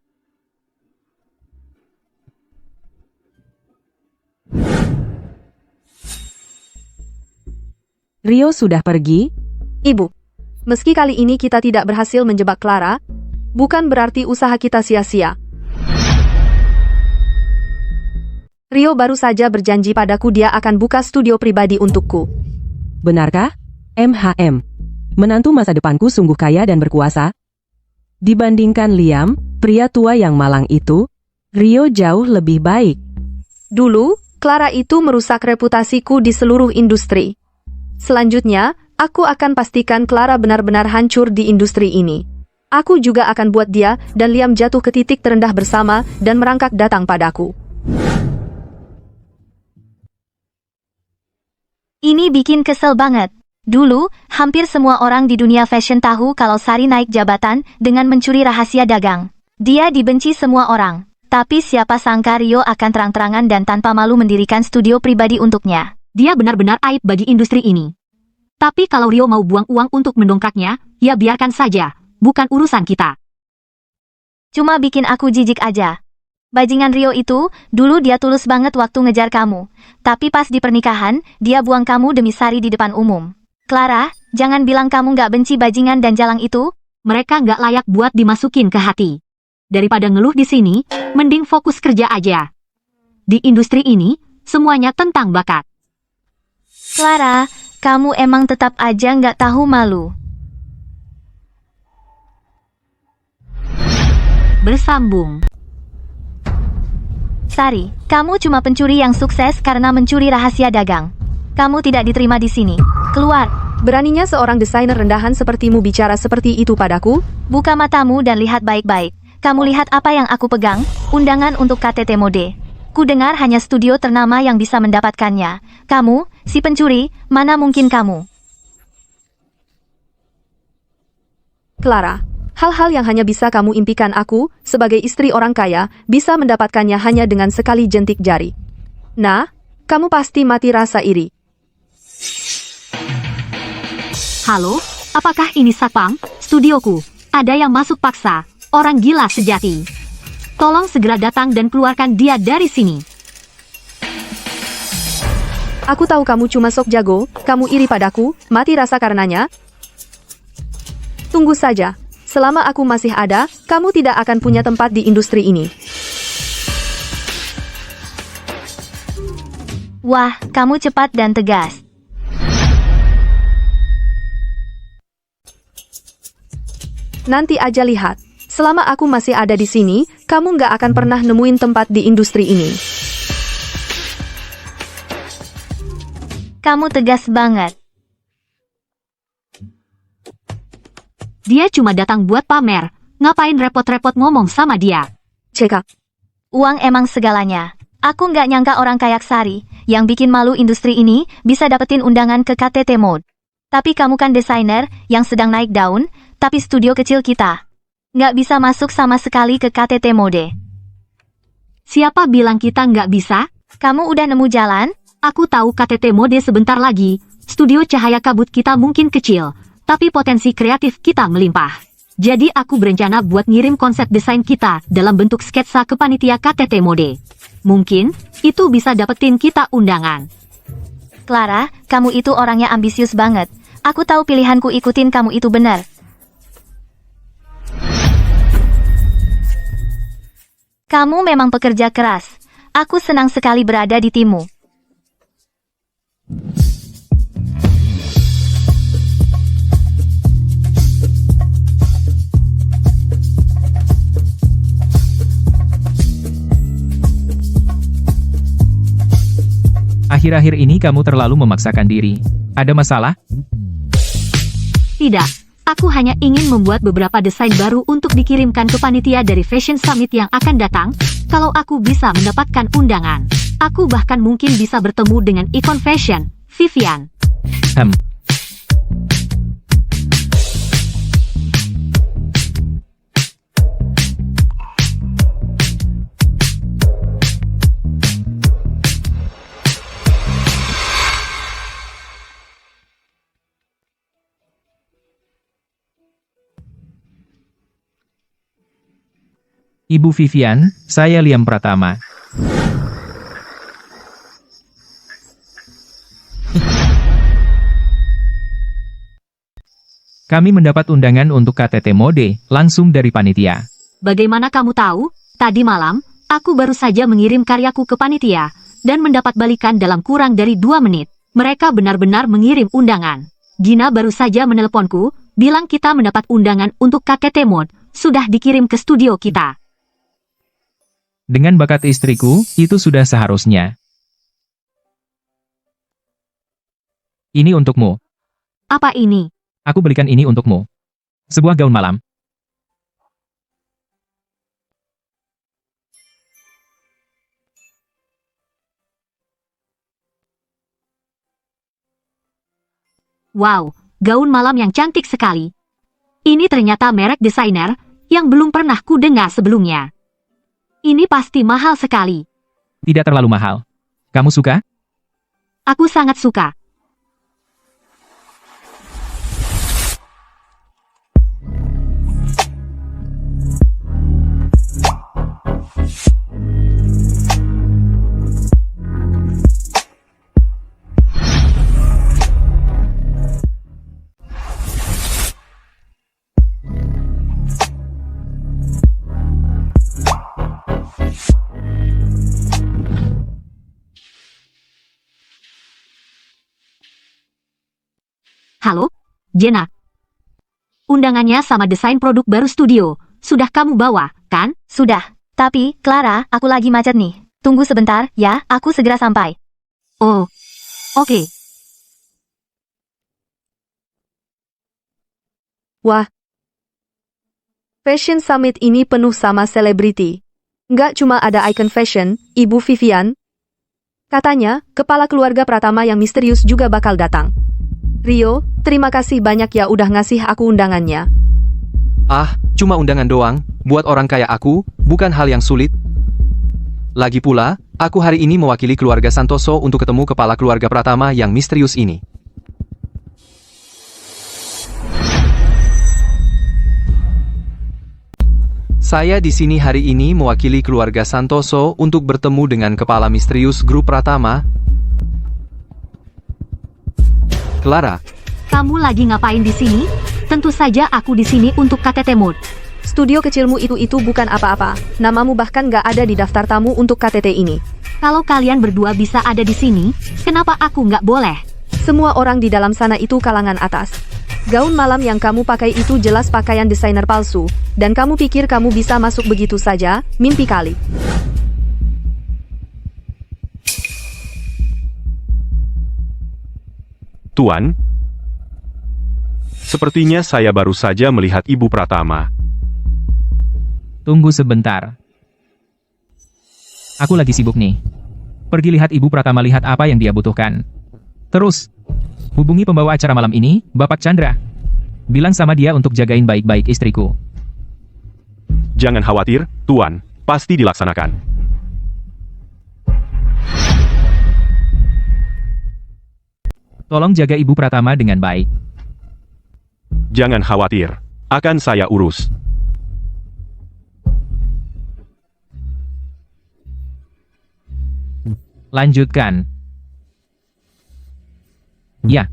Rio sudah pergi? Ibu, meski kali ini kita tidak berhasil menjebak Clara, bukan berarti usaha kita sia-sia. Rio baru saja berjanji padaku dia akan buka studio pribadi untukku. Benarkah? MHM. Menantu masa depanku sungguh kaya dan berkuasa. Dibandingkan Liam, pria tua yang malang itu, Rio jauh lebih baik. Dulu, Clara itu merusak reputasiku di seluruh industri. Selanjutnya, aku akan pastikan Clara benar-benar hancur di industri ini. Aku juga akan buat dia dan Liam jatuh ke titik terendah bersama dan merangkak datang padaku. Ini bikin kesel banget. Dulu, hampir semua orang di dunia fashion tahu kalau Sari naik jabatan dengan mencuri rahasia dagang. Dia dibenci semua orang. Tapi siapa sangka Rio akan terang-terangan dan tanpa malu mendirikan studio pribadi untuknya. Dia benar-benar aib bagi industri ini. Tapi kalau Rio mau buang uang untuk mendongkraknya, ya biarkan saja. Bukan urusan kita. Cuma bikin aku jijik aja. Bajingan Rio itu, dulu dia tulus banget waktu ngejar kamu. Tapi pas di pernikahan, dia buang kamu demi Sari di depan umum. Clara, jangan bilang kamu nggak benci bajingan dan jalang itu. Mereka nggak layak buat dimasukin ke hati. Daripada ngeluh di sini, mending fokus kerja aja. Di industri ini, semuanya tentang bakat. Clara, kamu emang tetap aja nggak tahu malu. Bersambung. Sari, kamu cuma pencuri yang sukses karena mencuri rahasia dagang. Kamu tidak diterima di sini. Keluar. Beraninya seorang desainer rendahan sepertimu bicara seperti itu padaku? Buka matamu dan lihat baik-baik. Kamu lihat apa yang aku pegang? Undangan untuk KTT Mode. Ku dengar hanya studio ternama yang bisa mendapatkannya. Kamu, si pencuri, mana mungkin kamu? Clara, hal-hal yang hanya bisa kamu impikan aku, sebagai istri orang kaya, bisa mendapatkannya hanya dengan sekali jentik jari. Nah, kamu pasti mati rasa iri. Halo, apakah ini Satpam? Studioku. Ada yang masuk paksa. Orang gila sejati. Tolong segera datang dan keluarkan dia dari sini. Aku tahu kamu cuma sok jago, kamu iri padaku, mati rasa karenanya. Tunggu saja, selama aku masih ada, kamu tidak akan punya tempat di industri ini. Wah, kamu cepat dan tegas. Nanti aja lihat. Selama aku masih ada di sini, kamu nggak akan pernah nemuin tempat di industri ini. Kamu tegas banget. Dia cuma datang buat pamer. Ngapain repot-repot ngomong sama dia? Cekak. Uang emang segalanya. Aku nggak nyangka orang kayak Sari, yang bikin malu industri ini, bisa dapetin undangan ke KTT Mode. Tapi kamu kan desainer, yang sedang naik daun, tapi studio kecil kita nggak bisa masuk sama sekali ke KTT Mode. Siapa bilang kita nggak bisa? Kamu udah nemu jalan? Aku tahu KTT Mode sebentar lagi. Studio cahaya kabut kita mungkin kecil, tapi potensi kreatif kita melimpah. Jadi aku berencana buat ngirim konsep desain kita dalam bentuk sketsa ke panitia KTT Mode. Mungkin itu bisa dapetin kita undangan. Clara, kamu itu orangnya ambisius banget. Aku tahu pilihanku ikutin kamu itu benar. Kamu memang pekerja keras. Aku senang sekali berada di timmu. Akhir-akhir ini kamu terlalu memaksakan diri. Ada masalah? Tidak. Aku hanya ingin membuat beberapa desain baru untuk dikirimkan ke panitia dari Fashion Summit yang akan datang. Kalau aku bisa mendapatkan undangan, aku bahkan mungkin bisa bertemu dengan ikon fashion, Vivian. Ibu Vivian, saya Liam Pratama. Kami mendapat undangan untuk KTT Mode, langsung dari panitia. Bagaimana kamu tahu? Tadi malam, aku baru saja mengirim karyaku ke panitia, dan mendapat balikan dalam kurang dari 2 menit. Mereka benar-benar mengirim undangan. Gina baru saja menelponku, bilang kita mendapat undangan untuk KTT Mode, sudah dikirim ke studio kita. Dengan bakat istriku, itu sudah seharusnya. Ini untukmu. Apa ini? Aku belikan ini untukmu. Sebuah gaun malam. Wow, gaun malam yang cantik sekali. Ini ternyata merek desainer yang belum pernah ku dengar sebelumnya. Ini pasti mahal sekali. Tidak terlalu mahal. Kamu suka? Aku sangat suka. Halo, Jenna. Undangannya sama desain produk baru studio. Sudah kamu bawa, kan? Sudah. Tapi, Clara, aku lagi macet nih. Tunggu sebentar, ya, aku segera sampai. Oh, oke. Wah. Fashion Summit ini penuh sama selebriti. Nggak cuma ada ikon fashion, Ibu Vivian. Katanya, kepala keluarga Pratama yang misterius juga bakal datang. Rio, terima kasih banyak ya udah ngasih aku undangannya. Ah, cuma undangan doang, buat orang kayak aku, bukan hal yang sulit. Lagi pula, aku hari ini mewakili keluarga Santoso untuk ketemu kepala keluarga Pratama yang misterius ini. Saya di sini hari ini mewakili keluarga Santoso untuk bertemu dengan kepala misterius grup Pratama. Clara, Kamu lagi ngapain di sini? Tentu saja aku di sini untuk KTT Mode. Studio kecilmu itu bukan apa-apa. Namamu bahkan nggak ada di daftar tamu untuk KTT ini. Kalau kalian berdua bisa ada di sini, kenapa aku nggak boleh? Semua orang di dalam sana itu kalangan atas. Gaun malam yang kamu pakai itu jelas pakaian desainer palsu, dan kamu pikir kamu bisa masuk begitu saja? Mimpi kali. Tuan, sepertinya saya baru saja melihat Ibu Pratama. Tunggu sebentar. Aku lagi sibuk nih. Pergi lihat Ibu Pratama, lihat apa yang dia butuhkan. Terus, hubungi pembawa acara malam ini, Bapak Chandra. Bilang sama dia untuk jagain baik-baik istriku. Jangan khawatir, Tuan, pasti dilaksanakan. Tolong jaga Ibu Pratama dengan baik. Jangan khawatir, akan saya urus. Lanjutkan. Ya,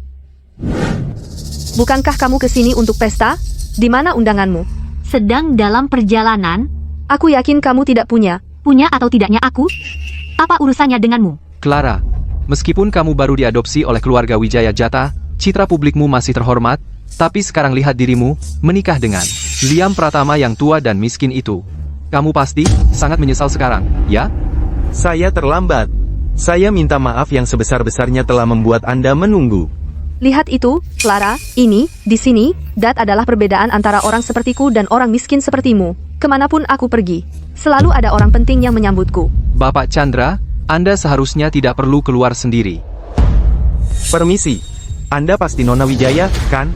Bukankah kamu kesini untuk pesta? Di mana undanganmu? Sedang dalam perjalanan? Aku yakin kamu tidak punya. Punya atau tidaknya aku? Apa urusannya denganmu? Clara, meskipun kamu baru diadopsi oleh keluarga Wijaya Jata, citra publikmu masih terhormat, tapi sekarang lihat dirimu, menikah dengan Liam Pratama yang tua dan miskin itu. Kamu pasti sangat menyesal sekarang, ya? Saya terlambat. Saya minta maaf yang sebesar-besarnya telah membuat Anda menunggu. Lihat itu, Clara, ini, di sini, dat adalah perbedaan antara orang sepertiku dan orang miskin sepertimu. Kemanapun aku pergi, selalu ada orang penting yang menyambutku. Bapak Chandra, Anda seharusnya tidak perlu keluar sendiri. Permisi. Anda pasti Nona Wijaya, kan?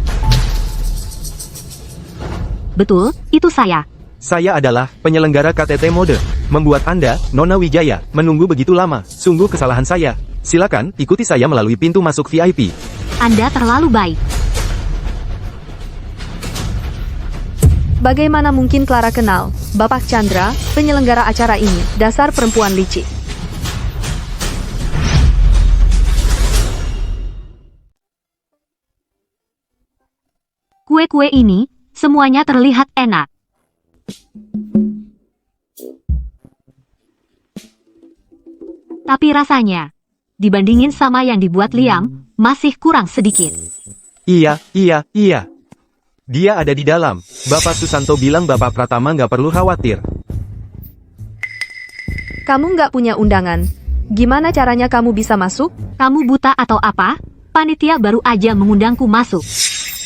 Betul, itu saya. Saya adalah penyelenggara KTT Mode. Membuat Anda, Nona Wijaya, menunggu begitu lama. Sungguh kesalahan saya. Silakan, ikuti saya melalui pintu masuk VIP. Anda terlalu baik. Bagaimana mungkin Clara kenal Bapak Chandra, penyelenggara acara ini, dasar perempuan licik. Kue-kue ini, semuanya terlihat enak. Tapi rasanya, dibandingin sama yang dibuat Liam, masih kurang sedikit. Iya. Dia ada di dalam. Bapak Susanto bilang Bapak Pratama nggak perlu khawatir. Kamu nggak punya undangan. Gimana caranya kamu bisa masuk? Kamu buta atau apa? Panitia baru aja mengundangku masuk.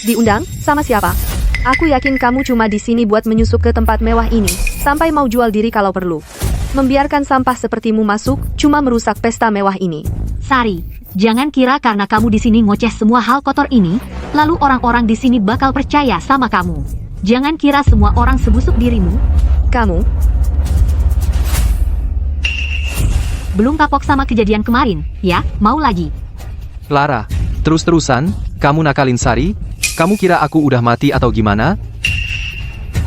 Diundang? Sama siapa? Aku yakin kamu cuma di sini buat menyusup ke tempat mewah ini, sampai mau jual diri kalau perlu. Membiarkan sampah sepertimu masuk, cuma merusak pesta mewah ini. Sari, jangan kira karena kamu di sini ngoceh semua hal kotor ini, lalu orang-orang di sini bakal percaya sama kamu. Jangan kira semua orang sebusuk dirimu. Kamu? Belum kapok sama kejadian kemarin, ya? Mau lagi? Clara, terus-terusan, kamu nakalin Sari? Kamu kira aku udah mati atau gimana?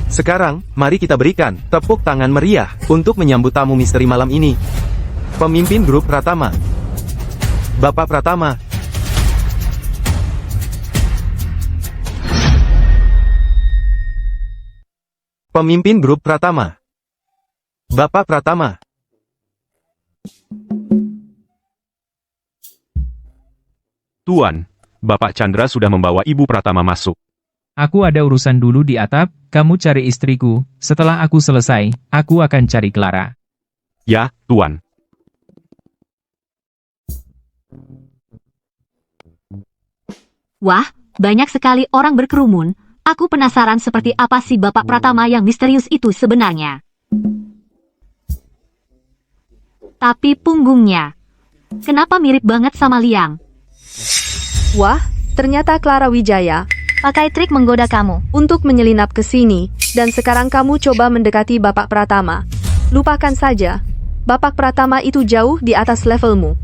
Sekarang, mari kita berikan tepuk tangan meriah untuk menyambut tamu misteri malam ini. Pemimpin grup Pratama. Bapak Pratama. Pemimpin grup Pratama. Bapak Pratama. Tuan, Bapak Chandra sudah membawa Ibu Pratama masuk. Aku ada urusan dulu di atap, kamu cari istriku, setelah aku selesai, aku akan cari Clara. Ya, Tuan. Wah, banyak sekali orang berkerumun. Aku penasaran seperti apa sih Bapak Pratama yang misterius itu sebenarnya. Tapi punggungnya, kenapa mirip banget sama Liang? Wah, ternyata Clara Wijaya. Pakai trik menggoda kamu. Untuk menyelinap ke sini, dan sekarang kamu coba mendekati Bapak Pratama. Lupakan saja. Bapak Pratama itu jauh di atas levelmu.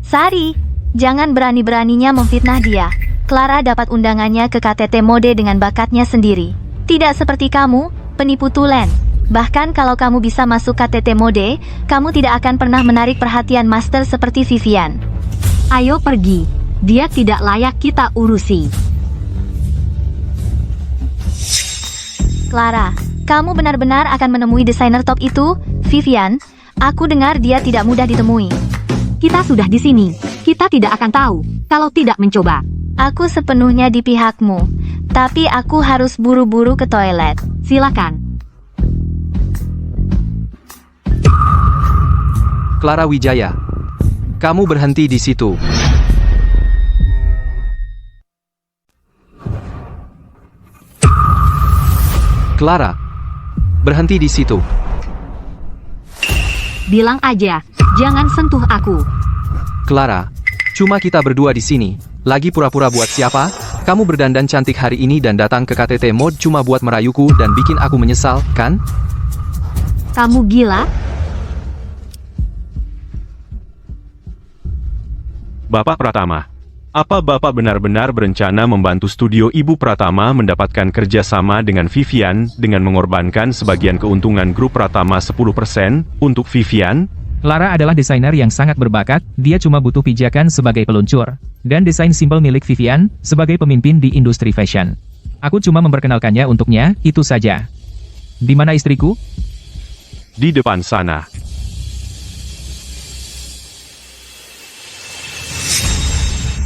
Sari, jangan berani-beraninya memfitnah dia. Clara dapat undangannya ke KTT Mode dengan bakatnya sendiri. Tidak seperti kamu, penipu tulen. Bahkan kalau kamu bisa masuk KTT Mode, kamu tidak akan pernah menarik perhatian master seperti Vivian. Ayo pergi. Dia tidak layak kita urusi. Clara, kamu benar-benar akan menemui desainer top itu? Vivian, aku dengar dia tidak mudah ditemui. Kita sudah di sini. Kita tidak akan tahu kalau tidak mencoba. Aku sepenuhnya di pihakmu, tapi aku harus buru-buru ke toilet. Silakan. Clara Wijaya, kamu berhenti di situ. Clara, berhenti di situ. Bilang aja, jangan sentuh aku. Clara, cuma kita berdua di sini. Lagi pura-pura buat siapa? Kamu berdandan cantik hari ini dan datang ke KTT Mode cuma buat merayuku dan bikin aku menyesal, kan? Kamu gila? Bapak Pratama, apa Bapak benar-benar berencana membantu studio Ibu Pratama mendapatkan kerjasama dengan Vivian dengan mengorbankan sebagian keuntungan grup Pratama 10% untuk Vivian? Clara adalah desainer yang sangat berbakat, dia cuma butuh pijakan sebagai peluncur. Dan desain simpel milik Vivian, sebagai pemimpin di industri fashion. Aku cuma memperkenalkannya untuknya, itu saja. Di mana istriku? Di depan sana.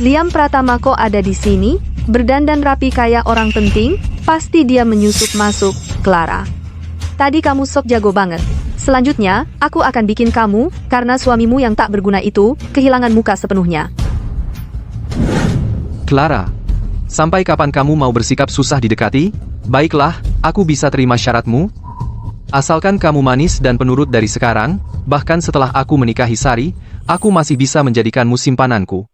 Liam Pratama kok ada di sini? Berdandan rapi kayak orang penting? Pasti dia menyusup masuk, Clara. Tadi kamu sok jago banget. Selanjutnya, aku akan bikin kamu, karena suamimu yang tak berguna itu, kehilangan muka sepenuhnya. Clara, sampai kapan kamu mau bersikap susah didekati? Baiklah, aku bisa terima syaratmu. Asalkan kamu manis dan penurut dari sekarang, bahkan setelah aku menikahi Sari, aku masih bisa menjadikanmu simpananku.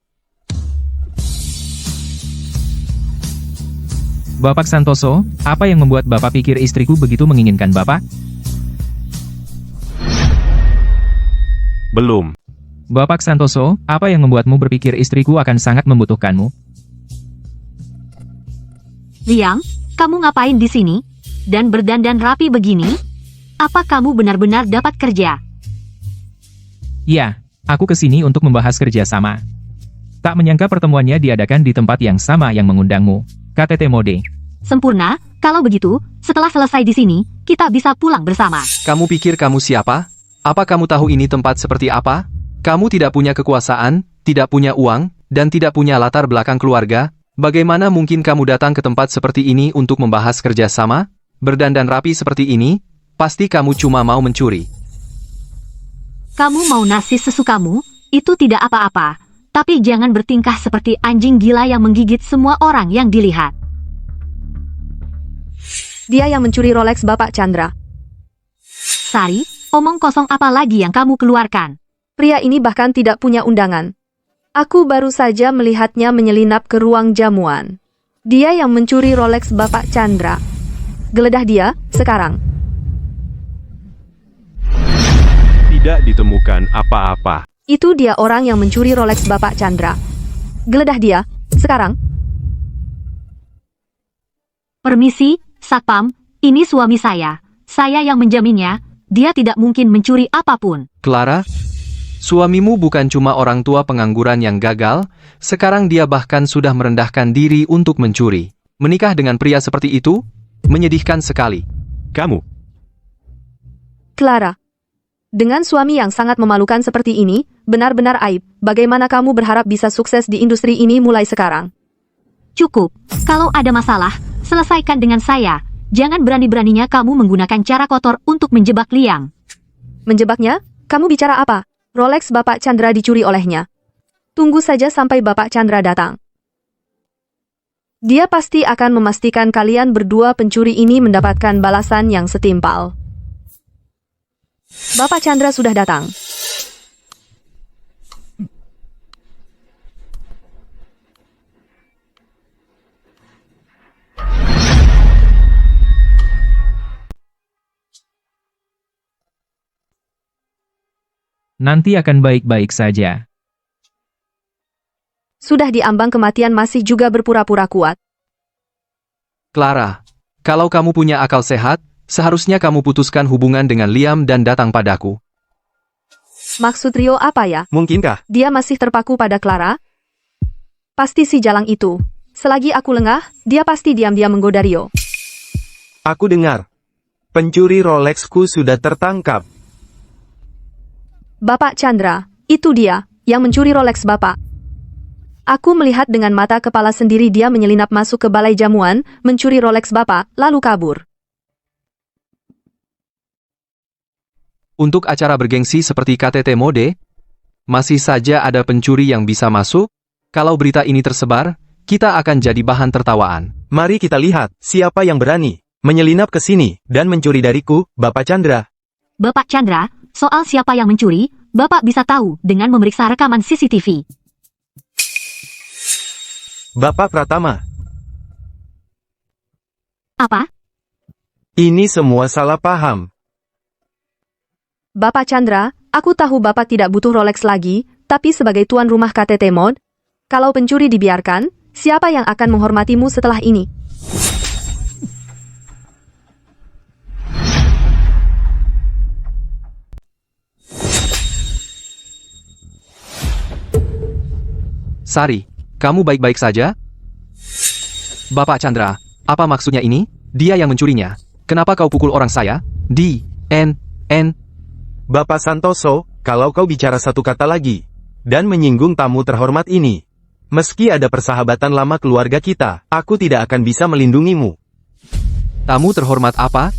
Bapak Santoso, apa yang membuat Bapak pikir istriku begitu menginginkan Bapak? Belum. Bapak Santoso, apa yang membuatmu berpikir istriku akan sangat membutuhkanmu? Liang, kamu ngapain di sini? Dan berdandan rapi begini? Apa kamu benar-benar dapat kerja? Ya, aku kesini untuk membahas kerjasama. Tak menyangka pertemuannya diadakan di tempat yang sama yang mengundangmu, KTT Mode. Sempurna, kalau begitu, setelah selesai di sini, kita bisa pulang bersama. Kamu pikir kamu siapa? Apa kamu tahu ini tempat seperti apa? Kamu tidak punya kekuasaan, tidak punya uang, dan tidak punya latar belakang keluarga. Bagaimana mungkin kamu datang ke tempat seperti ini untuk membahas kerjasama? Berdandan rapi seperti ini, pasti kamu cuma mau mencuri. Kamu mau nasi sesukamu, itu tidak apa-apa. tapi jangan bertingkah seperti anjing gila yang menggigit semua orang yang dilihat. Dia yang mencuri Rolex Bapak Chandra. Sari, omong kosong apa lagi yang kamu keluarkan? Pria ini bahkan tidak punya undangan. Aku baru saja melihatnya menyelinap ke ruang jamuan. Dia yang mencuri Rolex Bapak Chandra. Geledah dia, sekarang. Tidak ditemukan apa-apa. Itu dia orang yang mencuri Rolex Bapak Chandra. Geledah dia, sekarang. Permisi, Satpam, ini suami saya. Saya yang menjaminnya, dia tidak mungkin mencuri apapun. Clara, suamimu bukan cuma orang tua pengangguran yang gagal, sekarang dia bahkan sudah merendahkan diri untuk mencuri. Menikah dengan pria seperti itu, menyedihkan sekali. Kamu, Clara. Dengan suami yang sangat memalukan seperti ini, benar-benar aib. Bagaimana kamu berharap bisa sukses di industri ini mulai sekarang? Cukup, kalau ada masalah, selesaikan dengan saya. Jangan berani-beraninya kamu menggunakan cara kotor untuk menjebak Liang. Menjebaknya? Kamu bicara apa? Rolex Bapak Chandra dicuri olehnya. Tunggu saja sampai Bapak Chandra datang. Dia pasti akan memastikan kalian berdua pencuri ini mendapatkan balasan yang setimpal. Bapak Chandra sudah datang. Nanti akan baik-baik saja. Sudah diambang kematian masih juga berpura-pura kuat. Clara, kalau kamu punya akal sehat, seharusnya kamu putuskan hubungan dengan Liam dan datang padaku. Maksud Rio apa ya? Mungkinkah? Dia masih terpaku pada Clara? Pasti si jalang itu. Selagi aku lengah, dia pasti diam-diam menggoda Rio. Aku dengar. Pencuri Rolexku sudah tertangkap. Bapak Chandra, itu dia, yang mencuri Rolex Bapak. Aku melihat dengan mata kepala sendiri dia menyelinap masuk ke balai jamuan, mencuri Rolex Bapak, lalu kabur. Untuk acara bergengsi seperti KTT Mode, masih saja ada pencuri yang bisa masuk. Kalau berita ini tersebar, kita akan jadi bahan tertawaan. Mari kita lihat, siapa yang berani menyelinap ke sini dan mencuri dariku, Bapak Chandra. Bapak Chandra, soal siapa yang mencuri, Bapak bisa tahu dengan memeriksa rekaman CCTV. Bapak Pratama. Apa? Ini semua salah paham. Bapak Chandra, aku tahu Bapak tidak butuh Rolex lagi, tapi sebagai tuan rumah KTT Mode, kalau pencuri dibiarkan, siapa yang akan menghormatimu setelah ini? Sari, kamu baik-baik saja? Bapak Chandra, apa maksudnya ini? Dia yang mencurinya. Kenapa kau pukul orang saya? Bapak Santoso, kalau kau bicara satu kata lagi, dan menyinggung tamu terhormat ini, meski ada persahabatan lama keluarga kita, aku tidak akan bisa melindungimu. Tamu terhormat apa?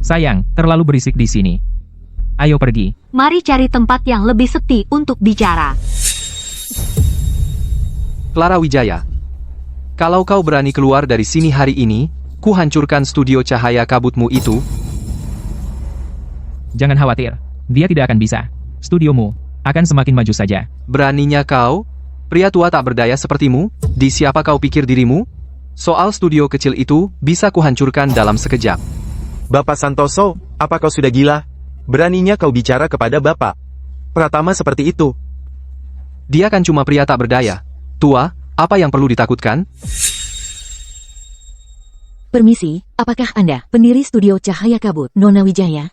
Sayang, terlalu berisik di sini. Ayo pergi. Mari cari tempat yang lebih sepi untuk bicara. Clara Wijaya, kalau kau berani keluar dari sini hari ini, ku hancurkan studio cahaya kabutmu itu. Jangan khawatir, dia tidak akan bisa. Studiomu akan semakin maju saja. Beraninya kau? Pria tua tak berdaya sepertimu? Di siapa kau pikir dirimu? Soal studio kecil itu, bisa kuhancurkan dalam sekejap. Bapak Santoso, apa kau sudah gila? Beraninya kau bicara kepada Bapak Pratama seperti itu. Dia kan cuma pria tak berdaya. Tua, apa yang perlu ditakutkan? Permisi, apakah Anda pendiri studio Cahaya Kabut, Nona Wijaya?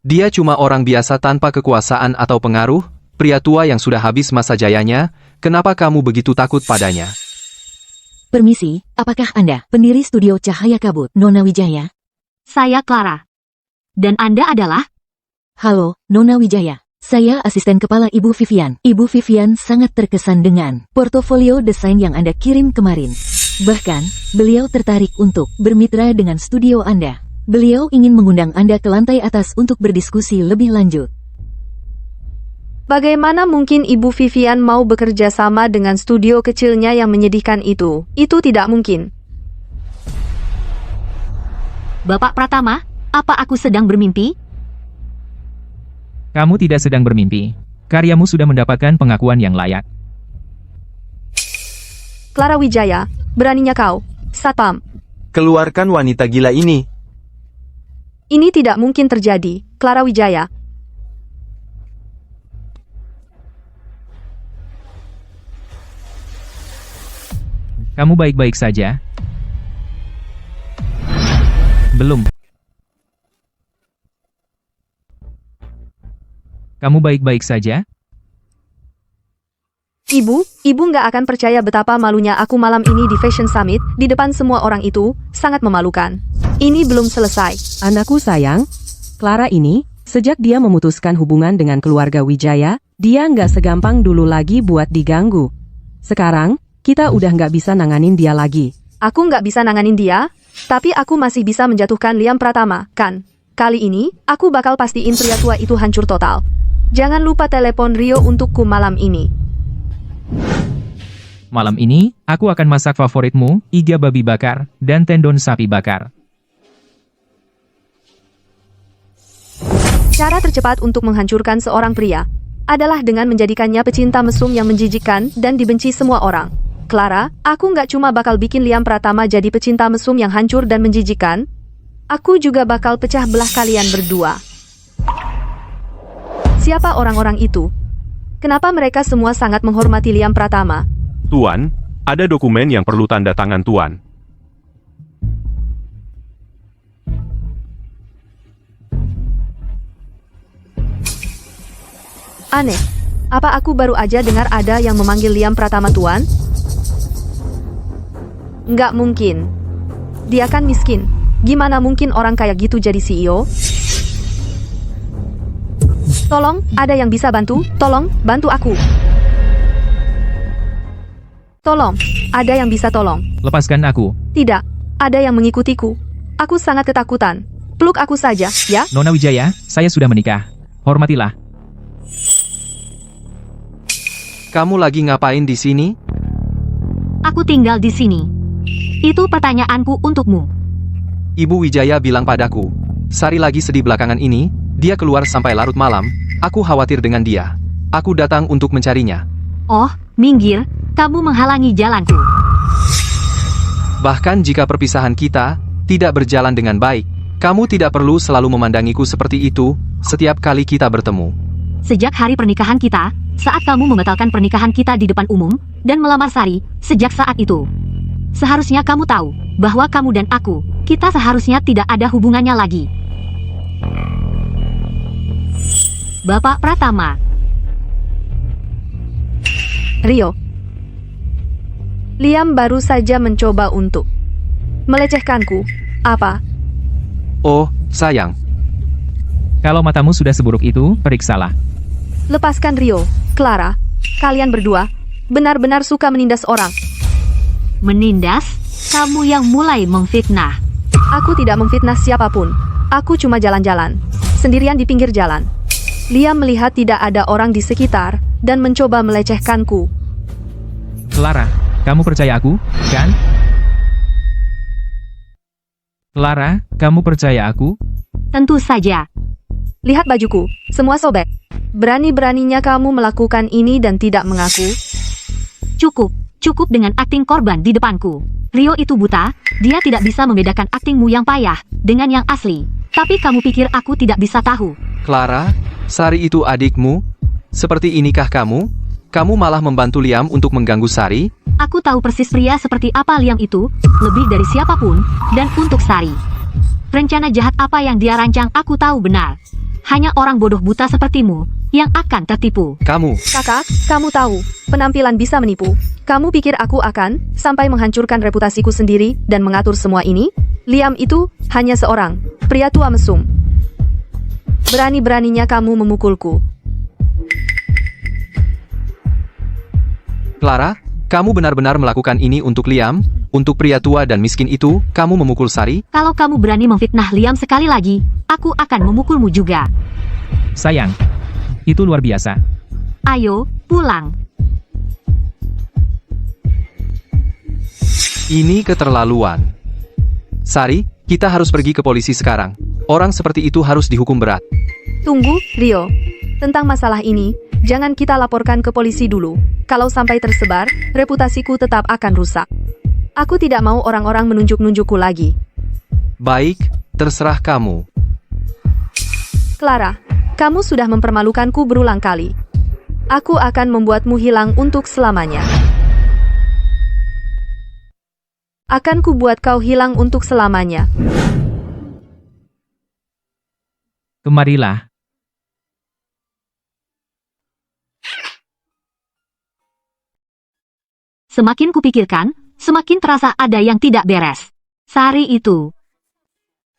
Dia cuma orang biasa tanpa kekuasaan atau pengaruh, pria tua yang sudah habis masa jayanya. Kenapa kamu begitu takut padanya? Permisi, apakah Anda pendiri studio Cahaya Kabut, Nona Wijaya? Saya Clara. Dan Anda adalah? Halo, Nona Wijaya. Saya asisten kepala Ibu Vivian. Ibu Vivian sangat terkesan dengan portofolio desain yang Anda kirim kemarin. Bahkan, beliau tertarik untuk bermitra dengan studio Anda. Beliau ingin mengundang Anda ke lantai atas untuk berdiskusi lebih lanjut. Bagaimana mungkin Ibu Vivian mau bekerja sama dengan studio kecilnya yang menyedihkan itu? Itu tidak mungkin. Bapak Pratama, apa aku sedang bermimpi? Kamu tidak sedang bermimpi. Karyamu sudah mendapatkan pengakuan yang layak. Clara Wijaya, beraninya kau, Satpam. Keluarkan wanita gila ini. Ini tidak mungkin terjadi, Clara Wijaya. Kamu baik-baik saja? Belum. Kamu baik-baik saja? Ibu nggak akan percaya betapa malunya aku malam ini di Fashion Summit, di depan semua orang itu, sangat memalukan. Ini belum selesai. Anakku sayang, Clara ini, sejak dia memutuskan hubungan dengan keluarga Wijaya, dia nggak segampang dulu lagi buat diganggu. Sekarang, kita udah nggak bisa nanganin dia lagi. Aku nggak bisa nanganin dia, tapi aku masih bisa menjatuhkan Liam Pratama, kan? Kali ini, aku bakal pastiin pria tua itu hancur total. Jangan lupa telepon Rio untukku malam ini. Malam ini, aku akan masak favoritmu, iga babi bakar, dan tendon sapi bakar. Cara tercepat untuk menghancurkan seorang pria adalah dengan menjadikannya pecinta mesum yang menjijikkan dan dibenci semua orang. Clara, aku nggak cuma bakal bikin Liam Pratama jadi pecinta mesum yang hancur dan menjijikkan, aku juga bakal pecah belah kalian berdua. Siapa orang-orang itu? Kenapa mereka semua sangat menghormati Liam Pratama? Tuan, ada dokumen yang perlu tanda tangan Tuan. Aneh. Apa aku baru aja dengar ada yang memanggil Liam Pratama Tuan? Nggak mungkin. Dia kan miskin. Gimana mungkin orang kayak gitu jadi CEO? Tolong, ada yang bisa bantu? Tolong, bantu aku. Tolong, ada yang bisa tolong? Lepaskan aku. Tidak, ada yang mengikutiku. Aku sangat ketakutan. Peluk aku saja, ya? Nona Wijaya, saya sudah menikah. Hormatilah. Kamu lagi ngapain di sini? Aku tinggal di sini. Itu pertanyaanku untukmu. Ibu Wijaya bilang padaku, Sari lagi sedih belakangan ini, dia keluar sampai larut malam, aku khawatir dengan dia. Aku datang untuk mencarinya. Oh, minggir, kamu menghalangi jalanku. Bahkan jika perpisahan kita tidak berjalan dengan baik, kamu tidak perlu selalu memandangiku seperti itu setiap kali kita bertemu. Sejak hari pernikahan kita, saat kamu membatalkan pernikahan kita di depan umum, dan melamar Sari, sejak saat itu. Seharusnya kamu tahu, bahwa kamu dan aku, kita seharusnya tidak ada hubungannya lagi. Bapak Pratama. Rio. Liam baru saja mencoba untuk melecehkanku. Apa? Oh, sayang. Kalau matamu sudah seburuk itu, periksalah. Lepaskan Rio, Clara. Kalian berdua benar-benar suka menindas orang. Menindas? Kamu yang mulai memfitnah. Aku tidak memfitnah siapapun. Aku cuma jalan-jalan, sendirian di pinggir jalan. Liam melihat tidak ada orang di sekitar, dan mencoba melecehkanku. Clara, kamu percaya aku, kan? Clara, kamu percaya aku? Tentu saja. Lihat bajuku, semua sobek. Berani-beraninya kamu melakukan ini dan tidak mengaku? Cukup dengan akting korban di depanku. Rio itu buta, dia tidak bisa membedakan aktingmu yang payah dengan yang asli. Tapi kamu pikir aku tidak bisa tahu? Clara, Sari itu adikmu? Seperti inikah kamu? Kamu malah membantu Liam untuk mengganggu Sari? Aku tahu persis pria seperti apa Liam itu, lebih dari siapapun, dan untuk Sari. Rencana jahat apa yang dia rancang aku tahu benar. Hanya orang bodoh buta sepertimu yang akan tertipu. Kamu. Kakak, kamu tahu, penampilan bisa menipu. Kamu pikir aku akan sampai menghancurkan reputasiku sendiri dan mengatur semua ini? Liam itu hanya seorang pria tua mesum. Berani-beraninya kamu memukulku. Clara, Kamu benar-benar melakukan ini untuk Liam? Untuk pria tua dan miskin itu, kamu memukul Sari? Kalau kamu berani memfitnah Liam sekali lagi, aku akan memukulmu juga. Sayang, itu luar biasa. Ayo, pulang. Ini keterlaluan. Sari, kita harus pergi ke polisi sekarang. Orang seperti itu harus dihukum berat. Tunggu, Rio. Tentang masalah ini, jangan kita laporkan ke polisi dulu. Kalau sampai tersebar, reputasiku tetap akan rusak. Aku tidak mau orang-orang menunjuk-nunjukku lagi. Baik, terserah kamu. Clara, kamu sudah mempermalukanku berulang kali. Aku akan membuatmu hilang untuk selamanya. Akan kubuat kau hilang untuk selamanya. Kemarilah. Semakin kupikirkan, semakin terasa ada yang tidak beres. Sari itu.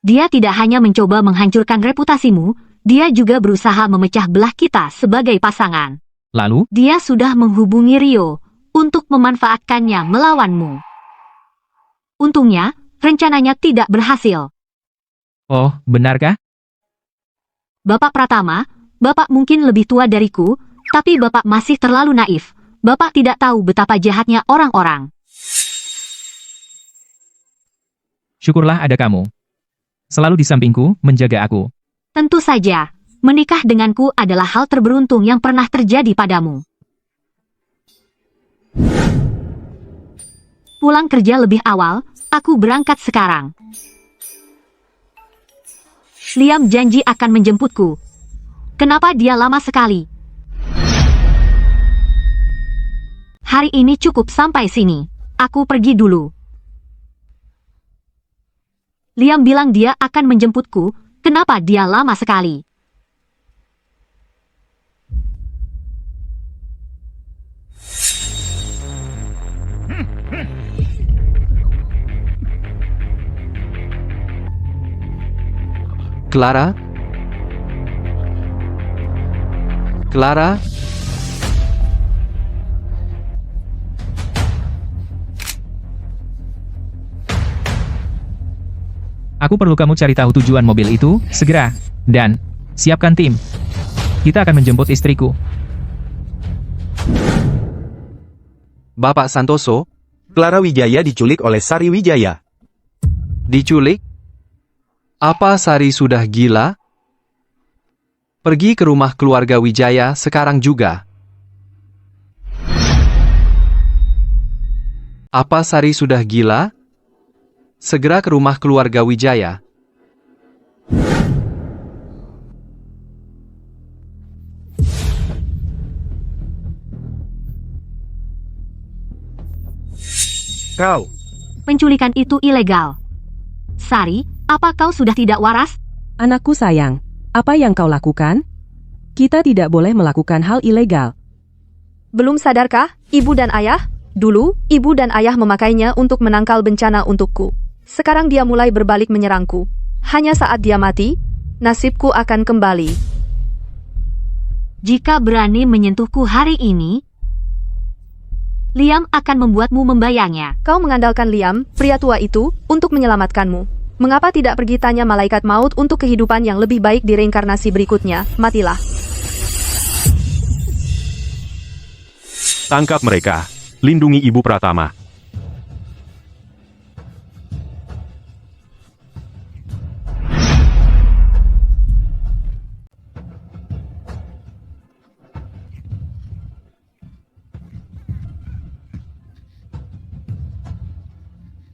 Dia tidak hanya mencoba menghancurkan reputasimu, dia juga berusaha memecah belah kita sebagai pasangan. Lalu, Dia sudah menghubungi Rio untuk memanfaatkannya melawanmu. Untungnya, rencananya tidak berhasil. oh, benarkah? Bapak Pratama, Bapak mungkin lebih tua dariku, tapi Bapak masih terlalu naif. Bapak tidak tahu betapa jahatnya orang-orang. Syukurlah ada kamu. Selalu di sampingku, menjaga aku. Tentu saja, menikah denganku adalah hal terberuntung yang pernah terjadi padamu. Pulang kerja lebih awal, aku berangkat sekarang. Liam janji akan menjemputku. Kenapa dia lama sekali? Hari ini cukup sampai sini. Aku pergi dulu. Liam bilang dia akan menjemputku. Kenapa dia lama sekali? Clara? Clara? Aku perlu kamu cari tahu tujuan mobil itu, segera. Dan, siapkan tim. Kita akan menjemput istriku. Bapak Santoso? Clara Wijaya diculik oleh Sari Wijaya. Diculik? Apa Sari sudah gila? Pergi ke rumah keluarga Wijaya sekarang juga. Apa Sari sudah gila? Segera ke rumah keluarga Wijaya. Kau, Penculikan itu ilegal. Sari, apa kau sudah tidak waras? Anakku sayang, apa yang kau lakukan? Kita tidak boleh melakukan hal ilegal. Belum sadarkah, ibu dan ayah? Dulu, ibu dan ayah memakainya untuk menangkal bencana untukku. Sekarang dia mulai berbalik menyerangku. Hanya saat dia mati, nasibku akan kembali. Jika berani menyentuhku hari ini, Liam akan membuatmu membayangnya. Kau mengandalkan Liam, pria tua itu, untuk menyelamatkanmu. Mengapa tidak pergi tanya malaikat maut untuk kehidupan yang lebih baik di reinkarnasi berikutnya? Matilah. Tangkap mereka. Lindungi Ibu Pratama.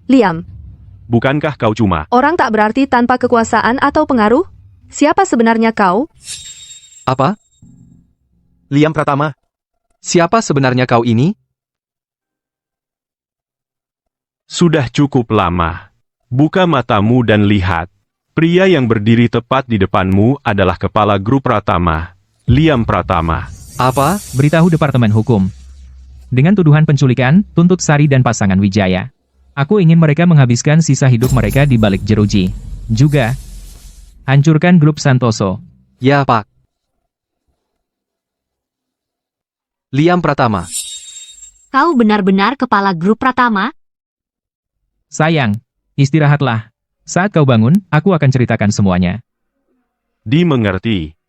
Liam, Bukankah kau cuma orang tak berarti tanpa kekuasaan atau pengaruh? Siapa sebenarnya kau? Apa? Liam Pratama. Siapa sebenarnya kau ini? Sudah cukup lama. Buka matamu dan lihat. Pria yang berdiri tepat di depanmu adalah kepala grup Pratama, Liam Pratama. Apa? Beritahu Departemen Hukum. Dengan tuduhan penculikan, tuntut Sari dan pasangan Wijaya. Aku ingin mereka menghabiskan sisa hidup mereka di balik jeruji. Juga, hancurkan grup Santoso. Ya, Pak. Liam Pratama. Kau benar-benar kepala grup Pratama? Sayang, istirahatlah. Saat kau bangun, aku akan ceritakan semuanya. Dimengerti.